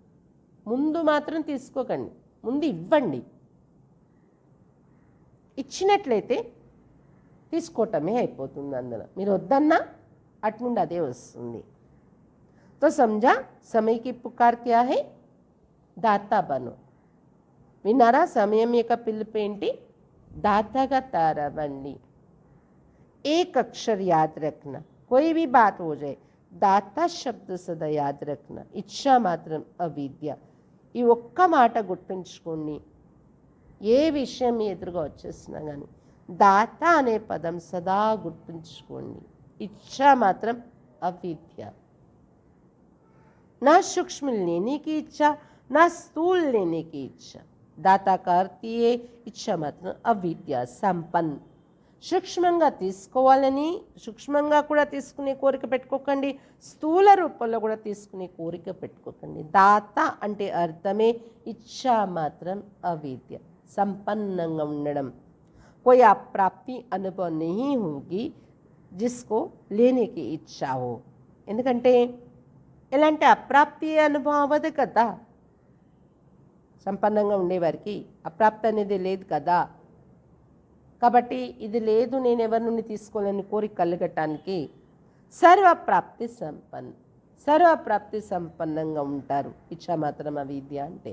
ముందు మాత్రం తీసుకోకండి, ముందు ఇవ్వండి. ఇచ్చినట్లయితే తీసుకోవటమే అయిపోతుంది. అందులో మీరు వద్దన్నా అటు నుండి అదే వస్తుంది. तो समझा समय की पुकार क्या है? दाता बनो. విన్నారా? సమయం యొక్క పిలుపు ఏంటి? दाताగా తయారవ్వండి. एक अक्षर याद रखना, कोई भी बात हो जाए, दाता शब्द सदा याद रखना. इच्छा మాత్రం అవిద్య. ఈ ఒక్క మాట గుర్తుంచుకోండి. ఏ విషయం మీ ఎదురుగా వచ్చేసినా కానీ దాత అనే పదం సదా గుర్తుంచుకోండి. ఇచ్చా మాత్రం అవిద్య. నా सूक्ष्म लेने की इच्छा, ना स्थूल लेने की इच्छा. दाता का अर्थ ये इच्छा మాత్రం అవిద్య, సంపన్. సూక్ష్మంగా తీసుకోవాలని, సూక్ష్మంగా కూడా తీసుకునే కోరిక పెట్టుకోకండి, స్థూల రూపంలో కూడా తీసుకునే కోరిక పెట్టుకోకండి. దాత అంటే అర్థమే ఇచ్చా మాత్రం అవిద్య, సంపన్నంగా ఉండడం. कोई अप्राप्ति अनुभव नहीं होगी जिसको लेने की इच्छा हो. ఎందుకంటే ఇలాంటి అప్రాప్తి అనుభవం అవ్వదు కదా. సంపన్నంగా ఉండేవారికి అప్రాప్తి అనేది లేదు కదా. కాబట్టి ఇది లేదు, నేను ఎవరి నుండి తీసుకోవాలని కోరిక కలగటానికి సర్వప్రాప్తి సంపన్న, సర్వప్రాప్తి సంపన్నంగా ఉంటారు. ఇచ్చా మాత్రం అవిద్య అంటే.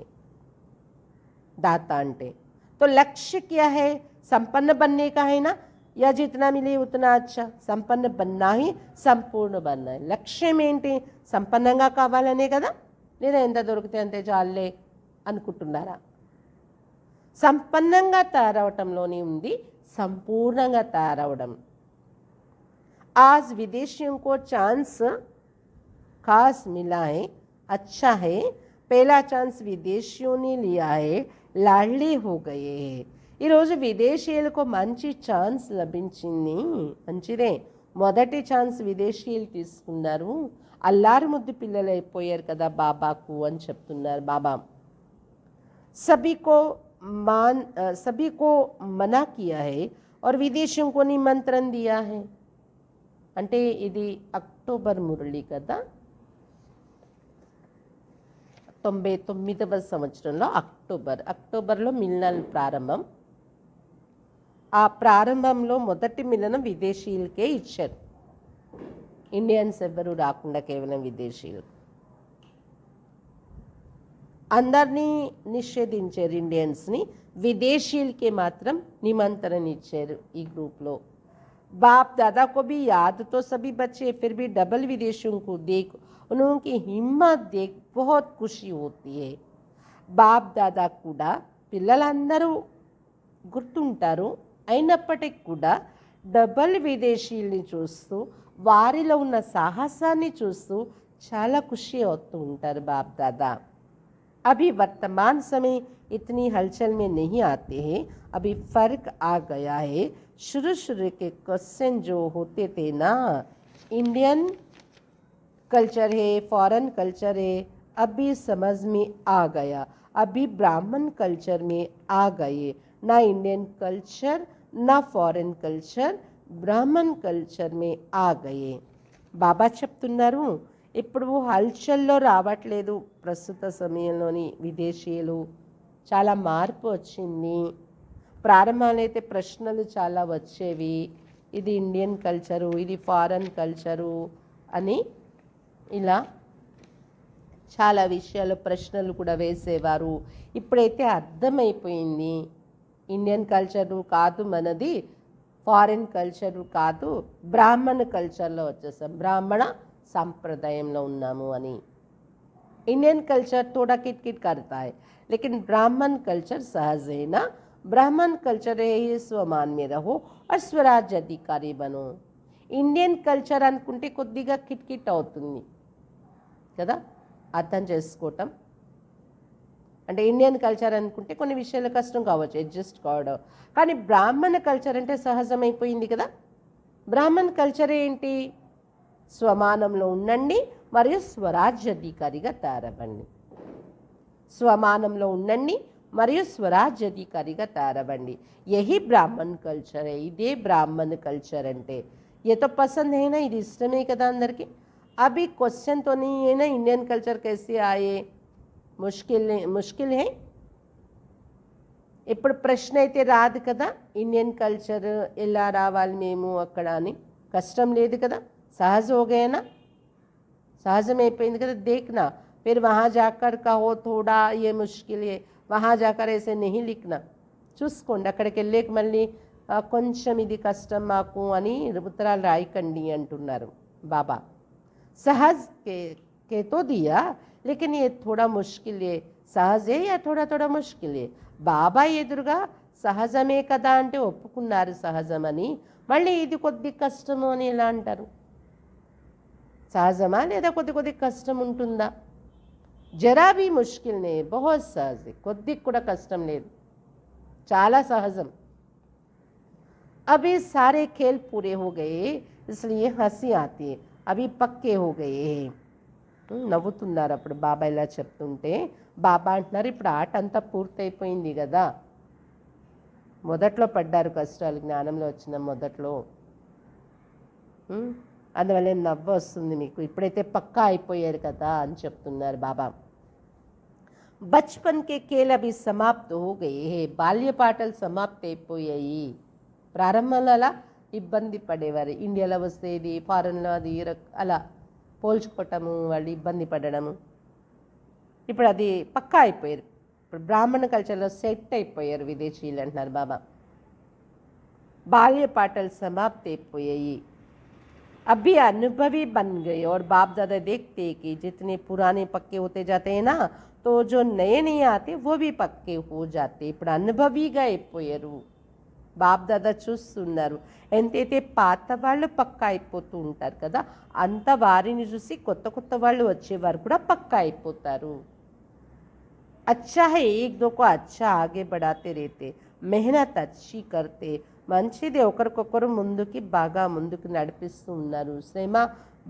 दाता अंटे। तो लक्ष्य क्या है? संपन्न बनने का है ना, या जितना मिले उतना अच्छा, సంపన్న बनना ही సంపూర్ణ बनना है. లక్ష్యం ఏంటి? సంపన్నంగా కావాలనే కదా, లేదా ఎంత దొరికితే అంతే చాలే అనుకుంటున్నారా? సంపన్నంగా తయారవటంలోనే ఉంది సంపూర్ణంగా తయారవడం. आज विदेशियों को चांस खास मिला है, अच्छा है. पहला चांस विदेशियों ने लिया है, लाडले हो गए हैं. ఈరోజు విదేశీయులకు మంచి ఛాన్స్ లభించింది, మంచిదే. మొదటి ఛాన్స్ విదేశీయులు తీసుకున్నారు, అల్లారు ముద్దు పిల్లలు అయిపోయారు కదా బాబాకు అని చెప్తున్నారు బాబా. सभी को मना किया है और विदेशियों को निमंत्रण दिया है. అంటే ఇది అక్టోబర్ మురళి కదా, 99వ సంవత్సరంలో అక్టోబర్లో మిలనాలు ప్రారంభం. ఆ ప్రారంభంలో మొదటి మిలనం విదేశీయులకే ఇచ్చారు. ఇండియన్స్ ఎవ్వరూ రాకుండా కేవలం విదేశీయులు. అందరినీ నిషేధించారు ఇండియన్స్ని, విదేశీయులకే మాత్రం నిమంత్రణ ఇచ్చారు ఈ గ్రూప్లో. बाप दादा को भी याद तो सभी बच्चे, फिर भी डबल विदेशियों को देख उनकी हिम्मत देख बहुत खुशी होती है. బాప్ దాదా కూడా పిల్లలందరూ గుర్తుంటారు, అయినప్పటికీ కూడా డబల్ విదేశీయుల్ని చూస్తూ వారిలో ఉన్న సాహసాన్ని చూస్తూ చాలా ఖుషి అవుతూ ఉంటారు బాప్ దాదా. अभी वर्तमान समय इतनी हलचल में नहीं आते हैं, अभी फर्क आ गया है. शुरू के क्वेश्चन जो होते थे ना, इंडियन कल्चर है फॉरेन कल्चर है, अभी समझ में आ गया. अभी ब्राह्मण कल्चर में आ गए, ना इंडियन कल्चर ना फॉरेन कल्चर, ब्राह्मण कल्चर में आ गए. బాబా చెప్తున్నారు, ఇప్పుడు హల్చల్లో రావట్లేదు ప్రస్తుత సమయంలోని విదేశీయులు. చాలా మార్పు వచ్చింది. ప్రారంభంలో అయితే ప్రశ్నలు చాలా వచ్చేవి, ఇది ఇండియన్ కల్చరు, ఇది ఫారెన్ కల్చరు అని ఇలా చాలా విషయాలు ప్రశ్నలు కూడా వేసేవారు. ఇప్పుడైతే అర్థమైపోయింది, ఇండియన్ కల్చరు కాదు మనది, ఫారెన్ కల్చరు కాదు, బ్రాహ్మణ కల్చర్లో వచ్చేసాం, బ్రాహ్మణ సంప్రదాయంలో ఉన్నాము అని. इंडियन कल्चर थोड़ा किट किट करता है, लेकिन ब्राह्मण कल्चर सहज है ना. ब्राह्मण कल्चर है स्वमान में रहो और स्वराज्य अधिकारी बनो. ఇండియన్ కల్చర్ అనుకుంటే కొద్దిగా కిట్ కిట్ అవుతుంది కదా అర్థం చేసుకోవటం. అంటే ఇండియన్ కల్చర్ అనుకుంటే కొన్ని విషయాలు కష్టం కావచ్చు అడ్జస్ట్ కావడం, కానీ బ్రాహ్మణ కల్చర్ అంటే సహజమైపోయింది కదా. బ్రాహ్మణ కల్చర్ ఏంటి? స్వమానంలో ఉండండి మరియు స్వరాజ్యాధికారిగా తయారవ్వండి. స్వమానంలో ఉండండి మరియు స్వరాజ్యాధికారిగా తయారవ్వండి. యహీ బ్రాహ్మణ్ కల్చర్ है, ఇదే బ్రాహ్మణ కల్చర్ అంటే. ये तो पसंद है ना, ఇది ఇష్టమే కదా అందరికీ. अभी क्वेश्चन तो नहीं है ना इंडियन कल्चर कैसे आए, मुश्किल है. ఇప్పుడు ప్రశ్న అయితే రాదు కదా, ఇండియన్ కల్చర్ ఎలా రావాలి మేము అక్కడ అని. కష్టం లేదు కదా, सहज हो गए ना, सहजమైపోయింది కదా. देखना फिर वहाँ जाकर कहो थोड़ा ये मुश्किल है, वहाँ जाकर ऐसे नहीं लिखना. చూసుకోండి, అక్కడికి వెళ్ళేకి మళ్ళీ కొంచెం ఇది కష్టం మాకు అని ఉత్తరాలు రాయకండి అంటున్నారు బాబా. सहज के तो दिया, लेकिन ये थोड़ा मुश्किल है. सहज है या थोड़ा थोड़ा मुश्किल है. బాబా ఎదురుగా సహజమే కదా అంటే ఒప్పుకున్నారు సహజమని, మళ్ళీ ఇది కొద్ది కష్టము అని ఎలా అంటారు? సహజమా లేదా కొద్ది కొద్ది కష్టం ఉంటుందా? జరా भी मुश्किल नहीं, बहुत सहज है, కొద్ది కూడా కష్టం లేదు, చాలా సహజం. अभी सारे खेल पूरे हो गए, इसलिए हंसी आती है. अभी पक्के हो गए हैं. నవ్వుతున్నారు అప్పుడు బాబా ఇలా చెప్తుంటే. బాబా అంటున్నారు, ఇప్పుడు ఆట అంతా పూర్తయిపోయింది కదా. మొదట్లో పడ్డారు కష్టాలు, జ్ఞానంలో వచ్చిన మొదట్లో, అందువల్ల నవ్వు వస్తుంది మీకు. ఇప్పుడైతే పక్కా అయిపోయారు కదా అని చెప్తున్నారు బాబా. బచ్పన్ కే ఖేల్ అభి సమాప్త హో గయే హే, బాల్య పాటలు సమాప్తి అయిపోయాయి. ప్రారంభంలో అలా ఇబ్బంది పడేవారు, ఇండియాలో వస్తే ఇది ఫారెన్లో అది అలా పోల్చుకోవటము, వాళ్ళు ఇబ్బంది పడడము. ఇప్పుడు అది పక్కా అయిపోయారు. ఇప్పుడు బ్రాహ్మణ కల్చర్లో సెట్ అయిపోయారు విదేశీయులు అంటున్నారు బాబా. बाल्य पाटल समाप्त అయిపోయాయి. अभी अनुभवी बन गए और बाप दादा देखते हैं कि जितने पुराने पक्के होते जाते हैं ना तो जो नए नहीं आते वो भी पक्के हो जाते. ఇప్పుడు అనుభవిగా అయిపోయారు. బాప్ దాదా చూస్తున్నారు ఎంతైతే పాత వాళ్ళు పక్కా అయిపోతూ ఉంటారు కదా, అంత వారిని చూసి కొత్త కొత్త వాళ్ళు వచ్చేవారు కూడా పక్కా అయిపోతారు. अच्छा है एक दो को अच्छा आगे बढ़ाते रहते, मेहनत अच्छी करते, మంచిది ఒకరికొకరు ముందుకి బాగా ముందుకు నడిపిస్తూ ఉన్నారు, శ్రమ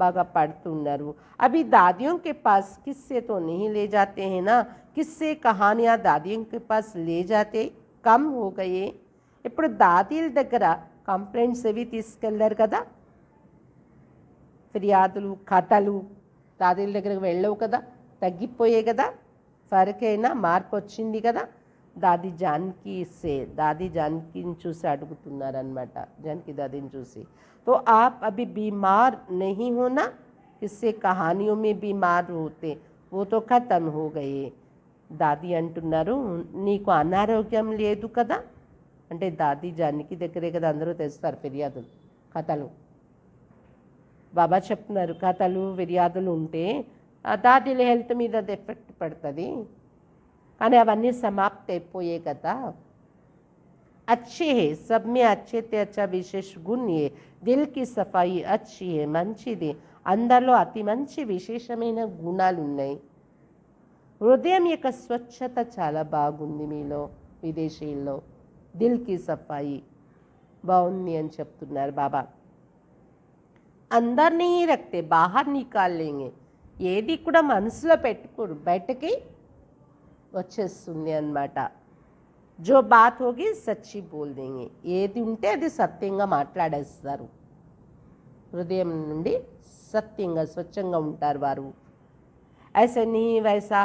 బాగా పడుతున్నారు. अभी दादियों के पास किस्से तो नहीं ले जाते हैं ना, किस्से कहानियाँ दादियों के पास ले जाते कम हो गए. ఇప్పుడు దాదీల దగ్గర కంప్లైంట్స్ అవి తీసుకెళ్లారు కదా, ఫిర్యాదులు కథలు దాదీల దగ్గరకు వెళ్ళవు కదా, తగ్గిపోయాయి కదా, ఫరకైనా మార్పు వచ్చింది కదా. దాदी जानकी से दादी जानकी చూసి అడుగుతున్నారనమాట, जानकी दादीని చూసి. तो आप अभी बीमार नहीं हो ना, किससे कहानियों में बीमार होते वो तो खत्म हो गए. దాది అంటున్నారు నీకు అనారోగ్యం లేదు కదా, అంటే దాది జానకి దగ్గరే కదా అందరూ తెస్తారు ఫిర్యాదులు కథలు. బాబా చెప్తున్నారు కథలు ఫిర్యాదులు ఉంటే దాదీల హెల్త్ మీద ఎఫెక్ట్ పడుతుంది, కానీ అవన్నీ సమాప్తి అయిపోయే కదా. अच्छे है सब में अच्छे ते अच्छा विशेष गुण ये दिल की सफाई अच्छी है మంచిది, అందరిలో అతి మంచి విశేషమైన గుణాలు ఉన్నాయి. హృదయం యొక్క స్వచ్ఛత చాలా బాగుంది మీలో విదేశీల్లో, దిల్ కి సఫాయి బాగుంది అని చెప్తున్నారు బాబా. अंदर नहीं रखते बाहर निकाल लेंगे, ఏది కూడా మనసులో పెట్టుకోరు బయటకి వచ్చేస్తుంది అన్నమాట. जो बात होगी सच्ची बोल देंगे, ఏది ఉంటే అది సత్యంగా మాట్లాడేస్తారు, హృదయం నుండి సత్యంగా స్వచ్ఛంగా ఉంటారు వారు. ऐसे नहीं वैसा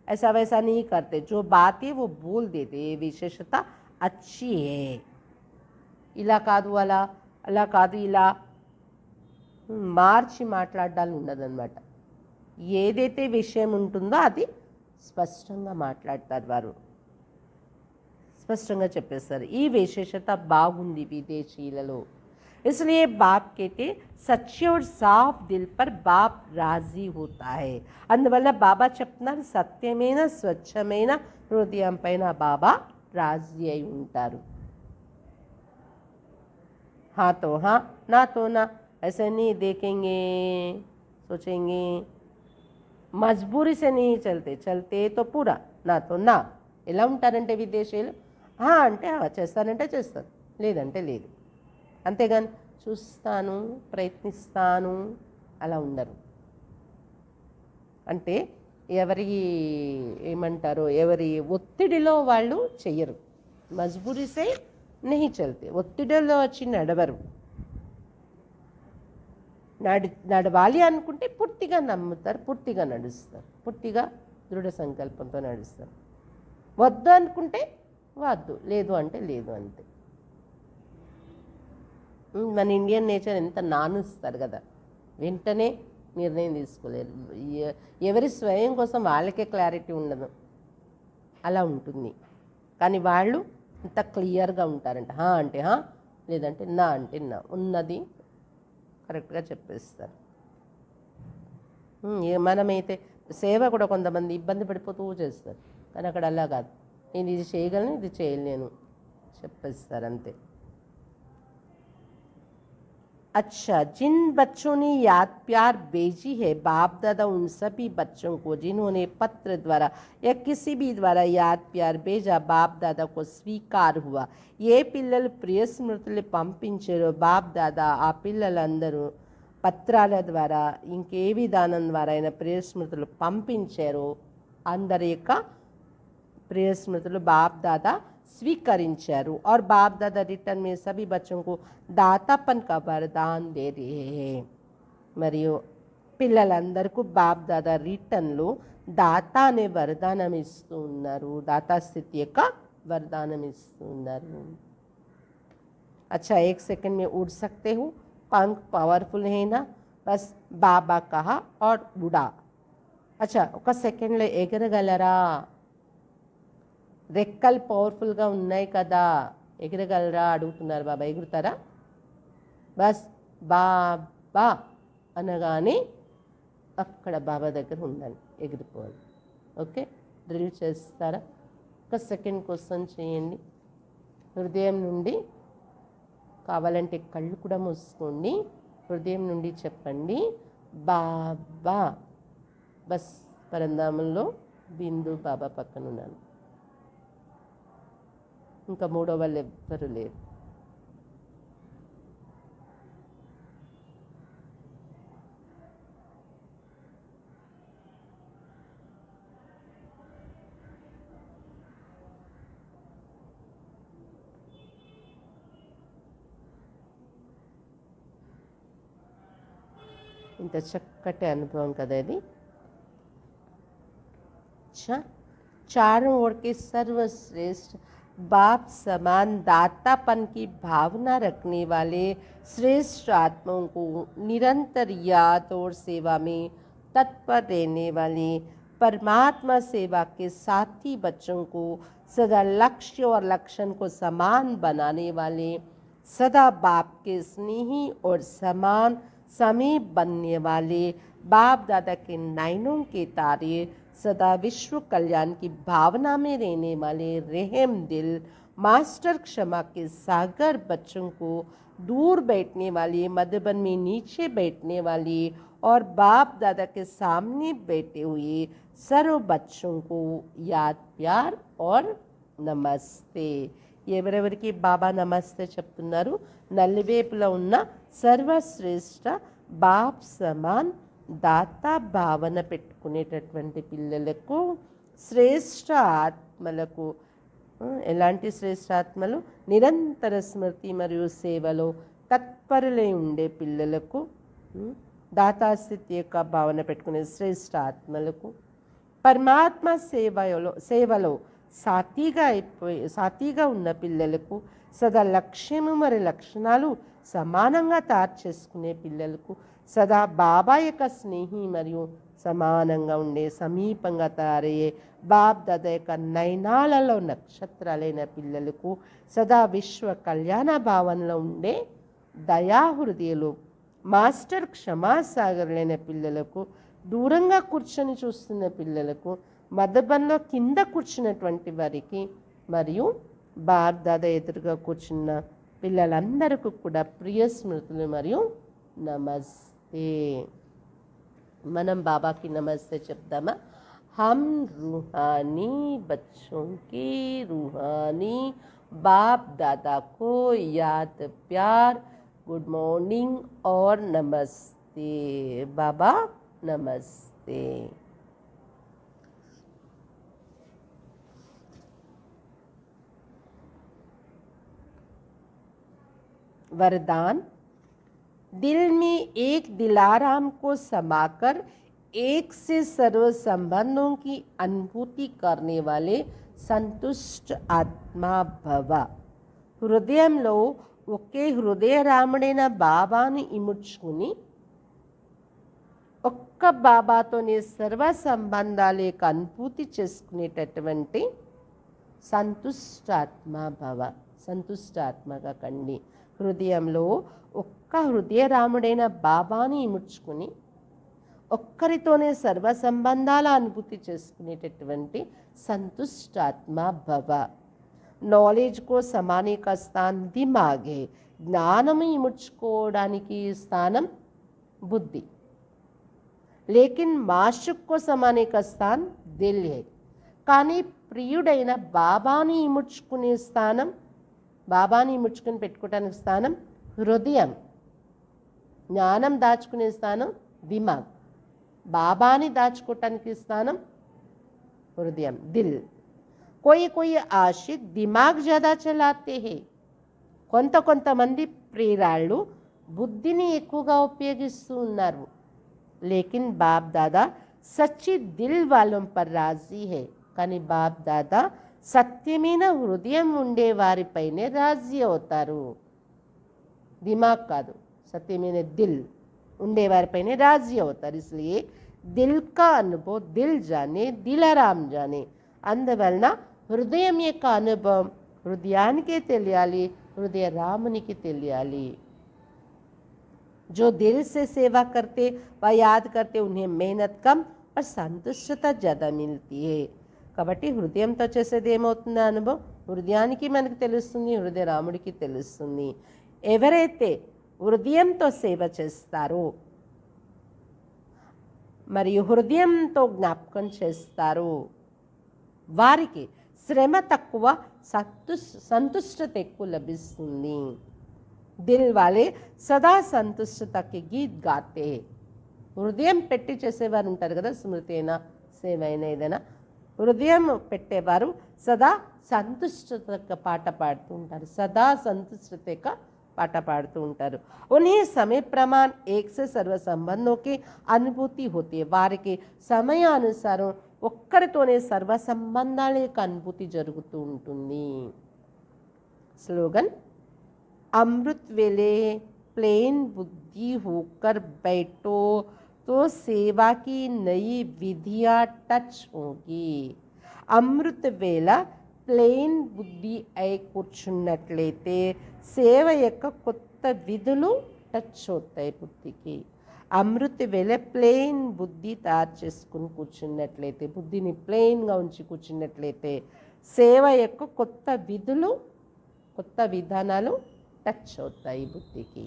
ऐसा वैसा नहीं करते, जो बात है वो बोल देते, ये विशेषता अच्छी है. ఇలా కాదు అలా, అలా కాదు ఇలా మార్చి మాట్లాడాలి ఉండదన్నమాట. ఏదైతే విషయం ఉంటుందో అది స్పష్టంగా మాట్లాడతారు వారు, స్పష్టంగా చెప్పేస్తారు. ఈ విశేషత బాగుంది విదేశీయులలో. इसलिए बाप कहते सच्चे और साफ दिल पर बाप राजी होता है. అందువల్ల బాబా చెప్తున్నారు సత్యమైన స్వచ్ఛమైన హృదయం పైన బాబా రాజీ అయి ఉంటారు. हाँ तो हाँ ना तो ना, ऐसे नहीं देखेंगे सोचेंगे, మజ్బూరి से नहीं चलते, चलते तो पूरा ना तो ना. ఎలా ఉంటారంటే విదేశీయులు అంటే చేస్తానంటే చేస్తాను, లేదంటే లేదు, అంతేగాని చూస్తాను ప్రయత్నిస్తాను అలా ఉండరు. అంటే ఎవరి ఏమంటారో ఎవరి ఒత్తిడిలో వాళ్ళు చెయ్యరు. మజ్బూరిసే నెహి చల్తే, ఒత్తిడిలో వచ్చి నడవరు. నడవాలి అనుకుంటే పూర్తిగా నమ్ముతారు, పూర్తిగా నడుస్తారు, పూర్తిగా దృఢ సంకల్పంతో నడుస్తారు. వద్దు అనుకుంటే వద్దు, లేదు అంటే లేదు, అంతే. మన ఇండియన్ నేచర్ ఎంత నానుస్తారు కదా, వెంటనే నిర్ణయం తీసుకోలేరు. ఎవరి స్వయం కోసం వాళ్ళకే క్లారిటీ ఉండదు, అలా ఉంటుంది. కానీ వాళ్ళు అంత క్లియర్గా ఉంటారంట. అంటే లేదంటే నా అంటే నా, ఉన్నది కరెక్ట్గా చెప్పేస్తారు. మనమైతే సేవ కూడా కొంతమంది ఇబ్బంది పడిపోతూ చేస్తారు, కానీ అక్కడ అలా కాదు, నేను ఇది చేయగలను ఇది చేయలేను చెప్పేస్తారు అంతే. अच्छा, जिन बच्चों ने याद प्यार भेजी है बाप दादा उन सभी बच्चों को जिन्होंने पत्र द्वारा या किसी भी द्वारा याद प्यार भेजा बाप दादा को स्वीकार हुआ. ये పిల్లలు ప్రియ స్మృతులు పంపించారో బాప్ దాదా ఆ పిల్లలందరూ పత్రాల ద్వారా ఇంకే విధానం ద్వారా అయినా ప్రియ స్మృతులు పంపించారో అందరి యొక్క ప్రియ స్మృతులు బాప్ దాదా स्वीकరించారు. और बाप दादा रिटर्न में सभी बच्चों को दातापन का वरदान दे रहे हैं. మరియు పిల్లలందరికీ బాప్ దాదా రిటర్న్లో దాతా అనే వరదానం ఇస్తూ ఉన్నారు, దాతా స్థితి యొక్క वरदान इస్తున్నారు. अच्छा, 1 सेकंड में उड़ सकते हो, पंख पावरफुल है ना, बस बाबा कहा और उड़ा. अच्छा, 1 सेकंड లో ఎగరగలరా, రెక్కలు పవర్ఫుల్గా ఉన్నాయి కదా, ఎగరగలరా అడుగుతున్నారు బాబా. ఎగురుతారా? బస్ బాబా అనగానే అక్కడ బాబా దగ్గర ఉండాలి, ఎగిరిపోవాలి. ఓకే, డ్రిల్ చేస్తారా? ఒక సెకండ్ క్వశ్చన్ చేయండి. హృదయం నుండి, కావాలంటే కళ్ళు కూడా మూసుకోండి, హృదయం నుండి చెప్పండి బాబా. బస్ పరంధామంలో బిందు బాబా పక్కన ఉన్నాను, ఇంకా మూడో వాళ్ళు ఎవ్వరు లేరు. ఇంత చక్కటి అనుభవం కదా ఇది. चारों ओर के सर्वश्रेष्ठ बाप समान दातापन की भावना रखने वाले श्रेष्ठ आत्माओं को निरंतर याद और सेवा में तत्पर रहने वाले परमात्मा सेवा के साथी बच्चों को सदा लक्ष्य और लक्षण को समान बनाने वाले सदा बाप के स्नेही और समान समीप बनने वाले बाप दादा के नयनों के तारे, सदा विश्व कल्याण की भावना में रहने वाले रहम दिल मास्टर क्षमा के सागर बच्चों को दूर बैठने वाली, मधुबन में नीचे बैठने वाली और बाप दादा के सामने बैठे हुए सर्व बच्चों को याद प्यार और నమస్తే. ఎవరెవరికి బాబా నమస్తే చెప్తున్నారు? నల్లివేపులో ఉన్న సర్వశ్రేష్ఠ బాప్ సమాన్ దాతా భావన పెట్టుకునేటటువంటి పిల్లలకు, శ్రేష్ఠ ఆత్మలకు. ఎలాంటి శ్రేష్ఠ ఆత్మలు? నిరంతర స్మృతి మరియు సేవలో తత్పరులై ఉండే పిల్లలకు, దాతాస్థితి యొక్క భావన పెట్టుకునే శ్రేష్ఠ ఆత్మలకు, పరమాత్మ సేవలో సాతిగా ఉన్న పిల్లలకు, సదా లక్ష్యము మరి లక్షణాలు సమానంగా తయారు చేసుకునే పిల్లలకు, సదా బాబా యొక్క స్నేహి మరియు సమానంగా ఉండే సమీపంగా తయారయ్యే బాప్ దాదా యొక్క నయనాలలో నక్షత్రాలైన పిల్లలకు, సదా విశ్వ కళ్యాణ భావనలో ఉండే దయాహృదయులు మాస్టర్ క్షమాసాగరులైన పిల్లలకు, దూరంగా కూర్చొని చూస్తున్న పిల్లలకు, మధుబన్లో కింద కూర్చున్నటువంటి వారికి మరియు బాప్ దాదా ఎదురుగా కూర్చున్న పిల్లలందరికీ కూడా ప్రియ స్మృతులు మరియు నమస్తే. మనం బాబాకి నమస్తే చెప్దామా? हम रूहानी बच्चों के रूहानी बाप दादा को याद प्यार, गुड मॉर्निंग और नमस्ते. बाबा नमस्ते. वरदान: दिल में एक दिलाराम को समाकर एक से सर्व संबंधों की अनुभूति करने वाले संतुष्ट आत्मा भव. హృదయంలో ఒకే హృదయరాముడైన బాబాను ఇముడ్చుకుని ఒక్క బాబాతోనే సర్వ సంబంధాల యొక్క అనుభూతి చేసుకునేటటువంటి సంతుష్టాత్మ భవ. సంతుష్టాత్మగా కండి. హృదయంలో ఒక్క హృదయరాముడైన బాబాని ఇముడ్చుకుని ఒక్కరితోనే సర్వ సంబంధాల అనుభూతి చేసుకునేటటువంటి సంతుష్టాత్మ భవ. నాలెడ్జ్ కో సమానే కా స్థాన్ దిమాగ్ హై. జ్ఞానము ఇముడ్చుకోవడానికి స్థానం బుద్ధి. లేకిన్ మాషుక్ కో సమానే కా స్థాన్ దిల్ హై. కానీ ప్రియుడైన బాబాని ఇముడ్చుకునే స్థానం, బాబాని ఇముడ్చుకుని పెట్టుకోవడానికి స్థానం హృదయం. జ్ఞానం దాచుకునే స్థానం దిమాగ్. బాబాని దాచుకోవటానికి స్థానం హృదయం, దిల్. कोई कोई आशिक दिमाग ज़्यादा चलाते हैं. కొంతమంది ప్రియురాళ్ళు బుద్ధిని ఎక్కువగా ఉపయోగిస్తూ ఉన్నారు. లేకిన్ బాప్ దాదా సచ్చి దిల్ వాళ్ళం పర్ రాజీ హై. కానీ బాప్ దాదా సత్యమైన హృదయం ఉండే వారిపైనే రాజీ అవుతారు. దిమాగ్ కాదు, సత్యమైన దిల్ ఉండేవారిపైనే రాజీ అవుతారు. ఇస్లియే దిల్ కా అనుభవ్ దిల్ జానే దిలారామ్ జానే. అందువలన హృదయం యొక్క అనుభవం హృదయానికే తెలియాలి, హృదయ రామునికి తెలియాలి. जो दिल से सेवा करते व याद करते उन्हें मेहनत कम और సంతుష్టత ज़्यादा मिलती है. కాబట్టి హృదయంతో చేసేది ఏమవుతుంది అనుభవం హృదయానికి మనకు తెలుస్తుంది, హృదయ రాముడికి తెలుస్తుంది. ఎవరైతే హృదయంతో సేవ చేస్తారో మరియు హృదయంతో జ్ఞాపకం చేస్తారో వారికి శ్రమ తక్కువ, సంతుష్టత ఎక్కువ లభిస్తుంది. దిల్ వాలే సదా సంతుష్టత కి గీత్ గాతే. హృదయం పెట్టి చేసేవారు ఉంటారు కదా, స్మృతి అయినా సేవ అయినా ఏదైనా హృదయం పెట్టేవారు సదా సంతుష్టత పాట పాడుతూ ఉంటారు, సదా సంతుష్టత పాట పాడుతూ ఉంటారు. उन्हें समय प्रमाण एक से सर्व संबंधों की अनुभूति होती है. వారికి సమయానుసారం ఒక్కరితోనే సర్వ సంబంధాల యొక్క అనుభూతి జరుగుతూ ఉంటుంది. స్లోగన్ अमृत वेले प्लेन बुद्धि होकर बैठो तो सेवा की नई विधियाँ टच होगी. అమృత వేళ ప్లెయిన్ బుద్ధి అయి కూర్చున్నట్లయితే సేవ యొక్క కొత్త విధులు టచ్ అవుతాయి బుద్ధికి. అమృత వేళ ప్లెయిన్ బుద్ధి తయారు చేసుకుని కూర్చున్నట్లయితే, బుద్ధిని ప్లెయిన్గా ఉంచి కూర్చున్నట్లయితే సేవ యొక్క కొత్త విధులు, కొత్త విధానాలు టచ్ అవుతాయి బుద్ధికి.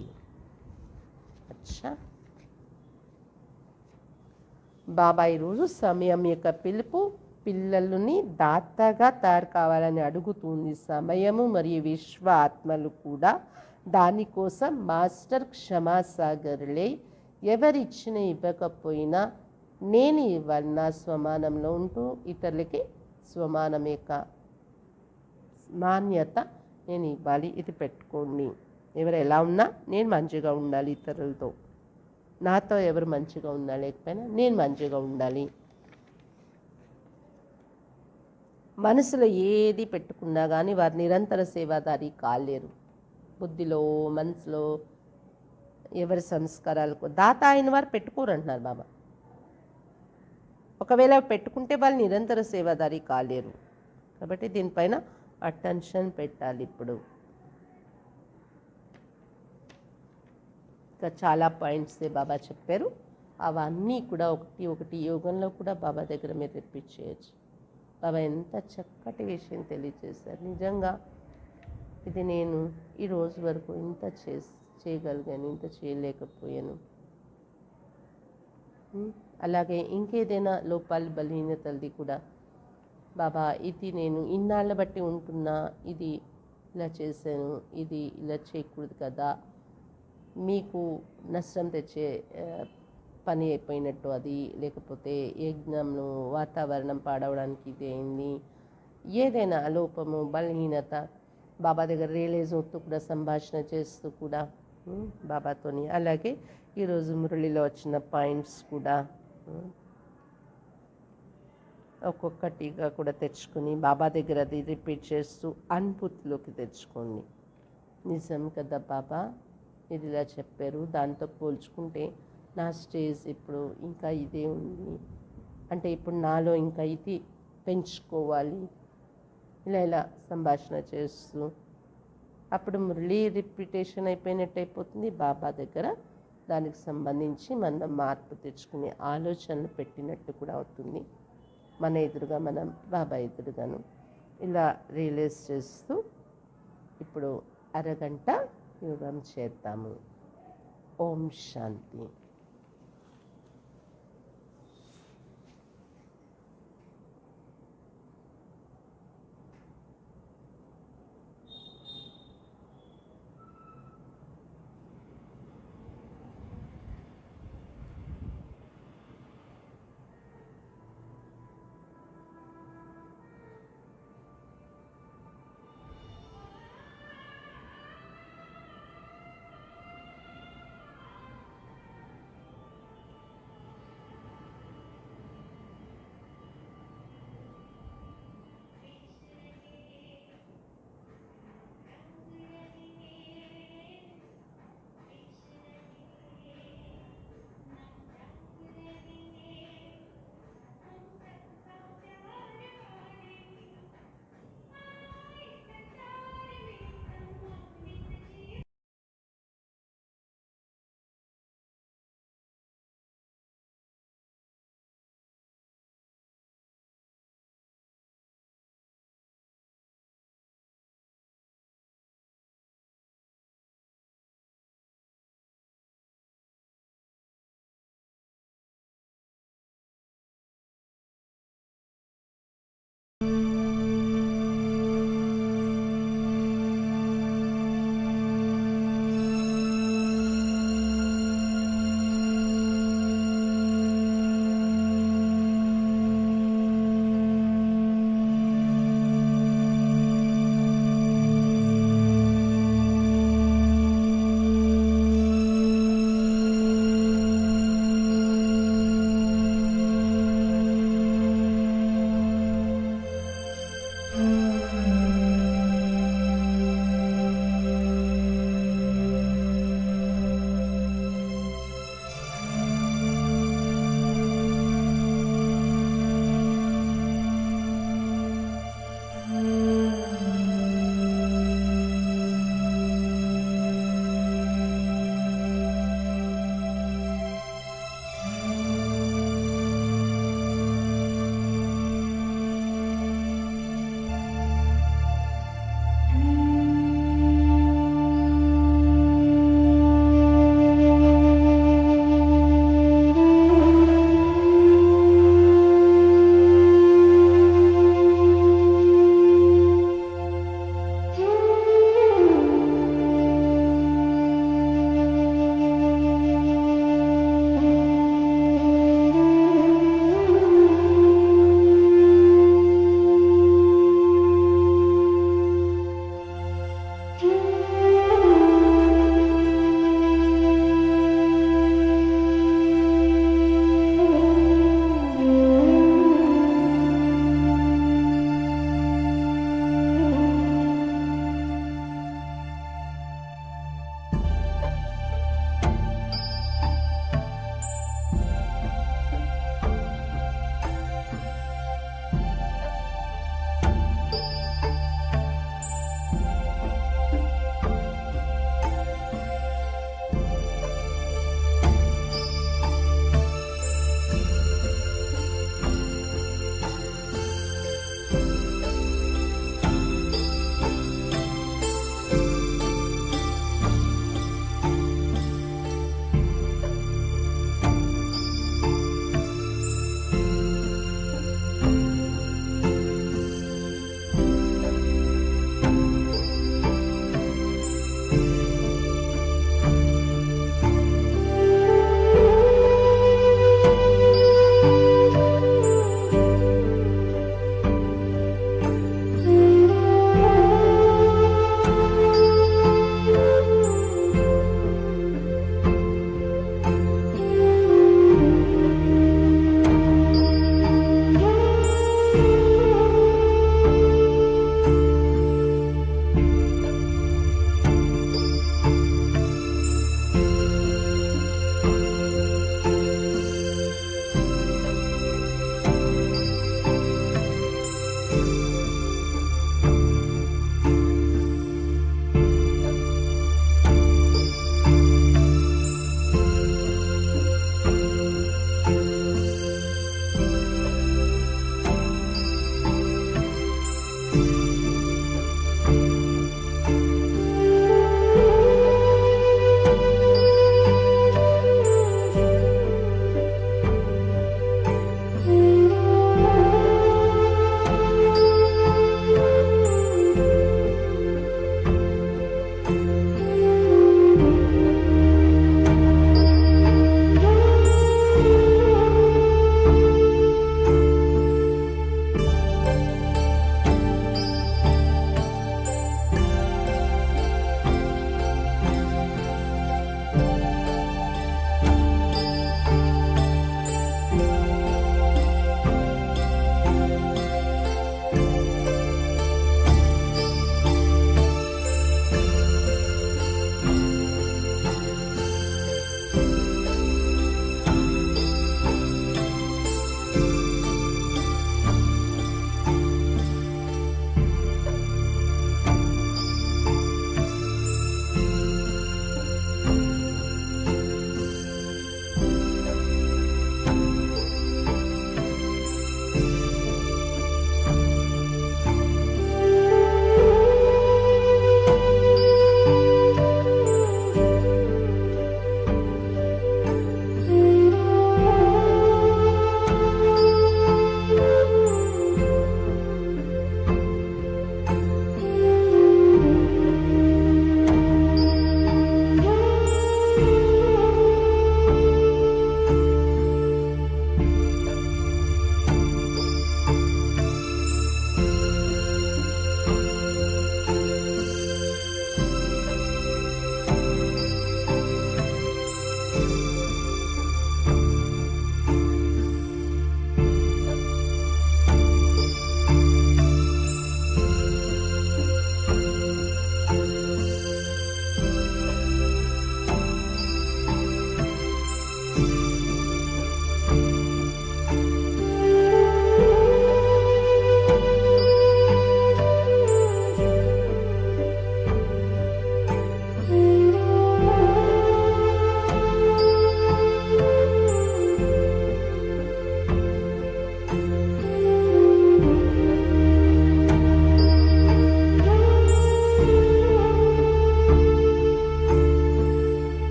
అచ్చా, బాబా ఈరోజు సమయం యొక్క పిలుపు పిల్లలని దాతగా తయారు కావాలని అడుగుతుంది. సమయము మరియు విశ్వ ఆత్మలు కూడా దానికోసం మాస్టర్ క్షమాసాగరులే. ఎవరిచ్చిన ఇవ్వకపోయినా నేను ఇవ్వాలి, నా స్వమానంలో ఉంటూ ఇతరులకి స్వమానం యొక్క మాన్యత నేను ఇవ్వాలి, ఇది పెట్టుకోండి. ఎవరు ఎలా ఉన్నా నేను మంచిగా ఉండాలి, ఇతరులతో నాతో ఎవరు మంచిగా ఉన్నా లేకపోయినా నేను మంచిగా ఉండాలి. మనసులో ఏది పెట్టుకున్నా కానీ వారు నిరంతర సేవాదారి కాలేరు. బుద్ధిలో మనసులో ఎవరి సంస్కారాలకు దాత అయిన వారు పెట్టుకోరు అంటున్నారు బాబా. ఒకవేళ పెట్టుకుంటే వాళ్ళు నిరంతర సేవాదారి కాలేరు. కాబట్టి దీనిపైన అటెన్షన్ పెట్టాలి. ఇప్పుడు ఇంకా చాలా పాయింట్స్ బాబా చెప్పారు, అవన్నీ కూడా ఒకటి ఒకటి యోగంలో కూడా బాబా దగ్గర మీరు రిపీట్ చేయొచ్చు. బాబా ఎంత చక్కటి విషయం తెలియజేశారు. నిజంగా ఇది నేను ఈ రోజు వరకు ఇంత చేయగలిగాను, ఇంత చేయలేకపోయాను. అలాగే ఇంకేదైనా లోపాలు బలహీనతలది కూడా బాబా ఇది నేను ఇన్నాళ్ళ బట్టి ఉంటున్నా, ఇది ఇలా చేశాను, ఇది ఇలా చేయకూడదు కదా, మీకు నష్టం తెచ్చే పని అయిపోయినట్టు అది, లేకపోతే యజ్ఞంలో వాతావరణం పాడవడానికి ఇది అయింది, ఏదైనా లోపము బలహీనత బాబా దగ్గర రియలైజ్ అవుతూ కూడా సంభాషణ చేస్తూ కూడా బాబాతోని. అలాగే ఈరోజు మురళిలో వచ్చిన పాయింట్స్ కూడా ఒక్కొక్కటిగా కూడా తెచ్చుకొని బాబా దగ్గర అది రిపీట్ చేస్తూ అనుభూతిలోకి తెచ్చుకోండి. నిజం కదా బాబా ఇది ఇలా చెప్పారు, దాంతో పోల్చుకుంటే నా స్టేజ్ ఇప్పుడు ఇంకా ఇదే ఉంది, అంటే ఇప్పుడు నాలో ఇంకా ఇది పెంచుకోవాలి, ఇలా ఇలా సంభాషణ చేస్తూ అప్పుడు మురళి రిపిటేషన్ అయిపోయినట్టు అయిపోతుంది. బాబా దగ్గర దానికి సంబంధించి మనం మార్పు తెచ్చుకునే ఆలోచనలు పెట్టినట్టు కూడా అవుతుంది. మన ఎదురుగా మనం బాబా ఎదురుగాను ఇలా రియలైజ్ చేస్తూ ఇప్పుడు అరగంట యోగం చేద్దాము. ఓం శాంతి.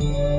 शांति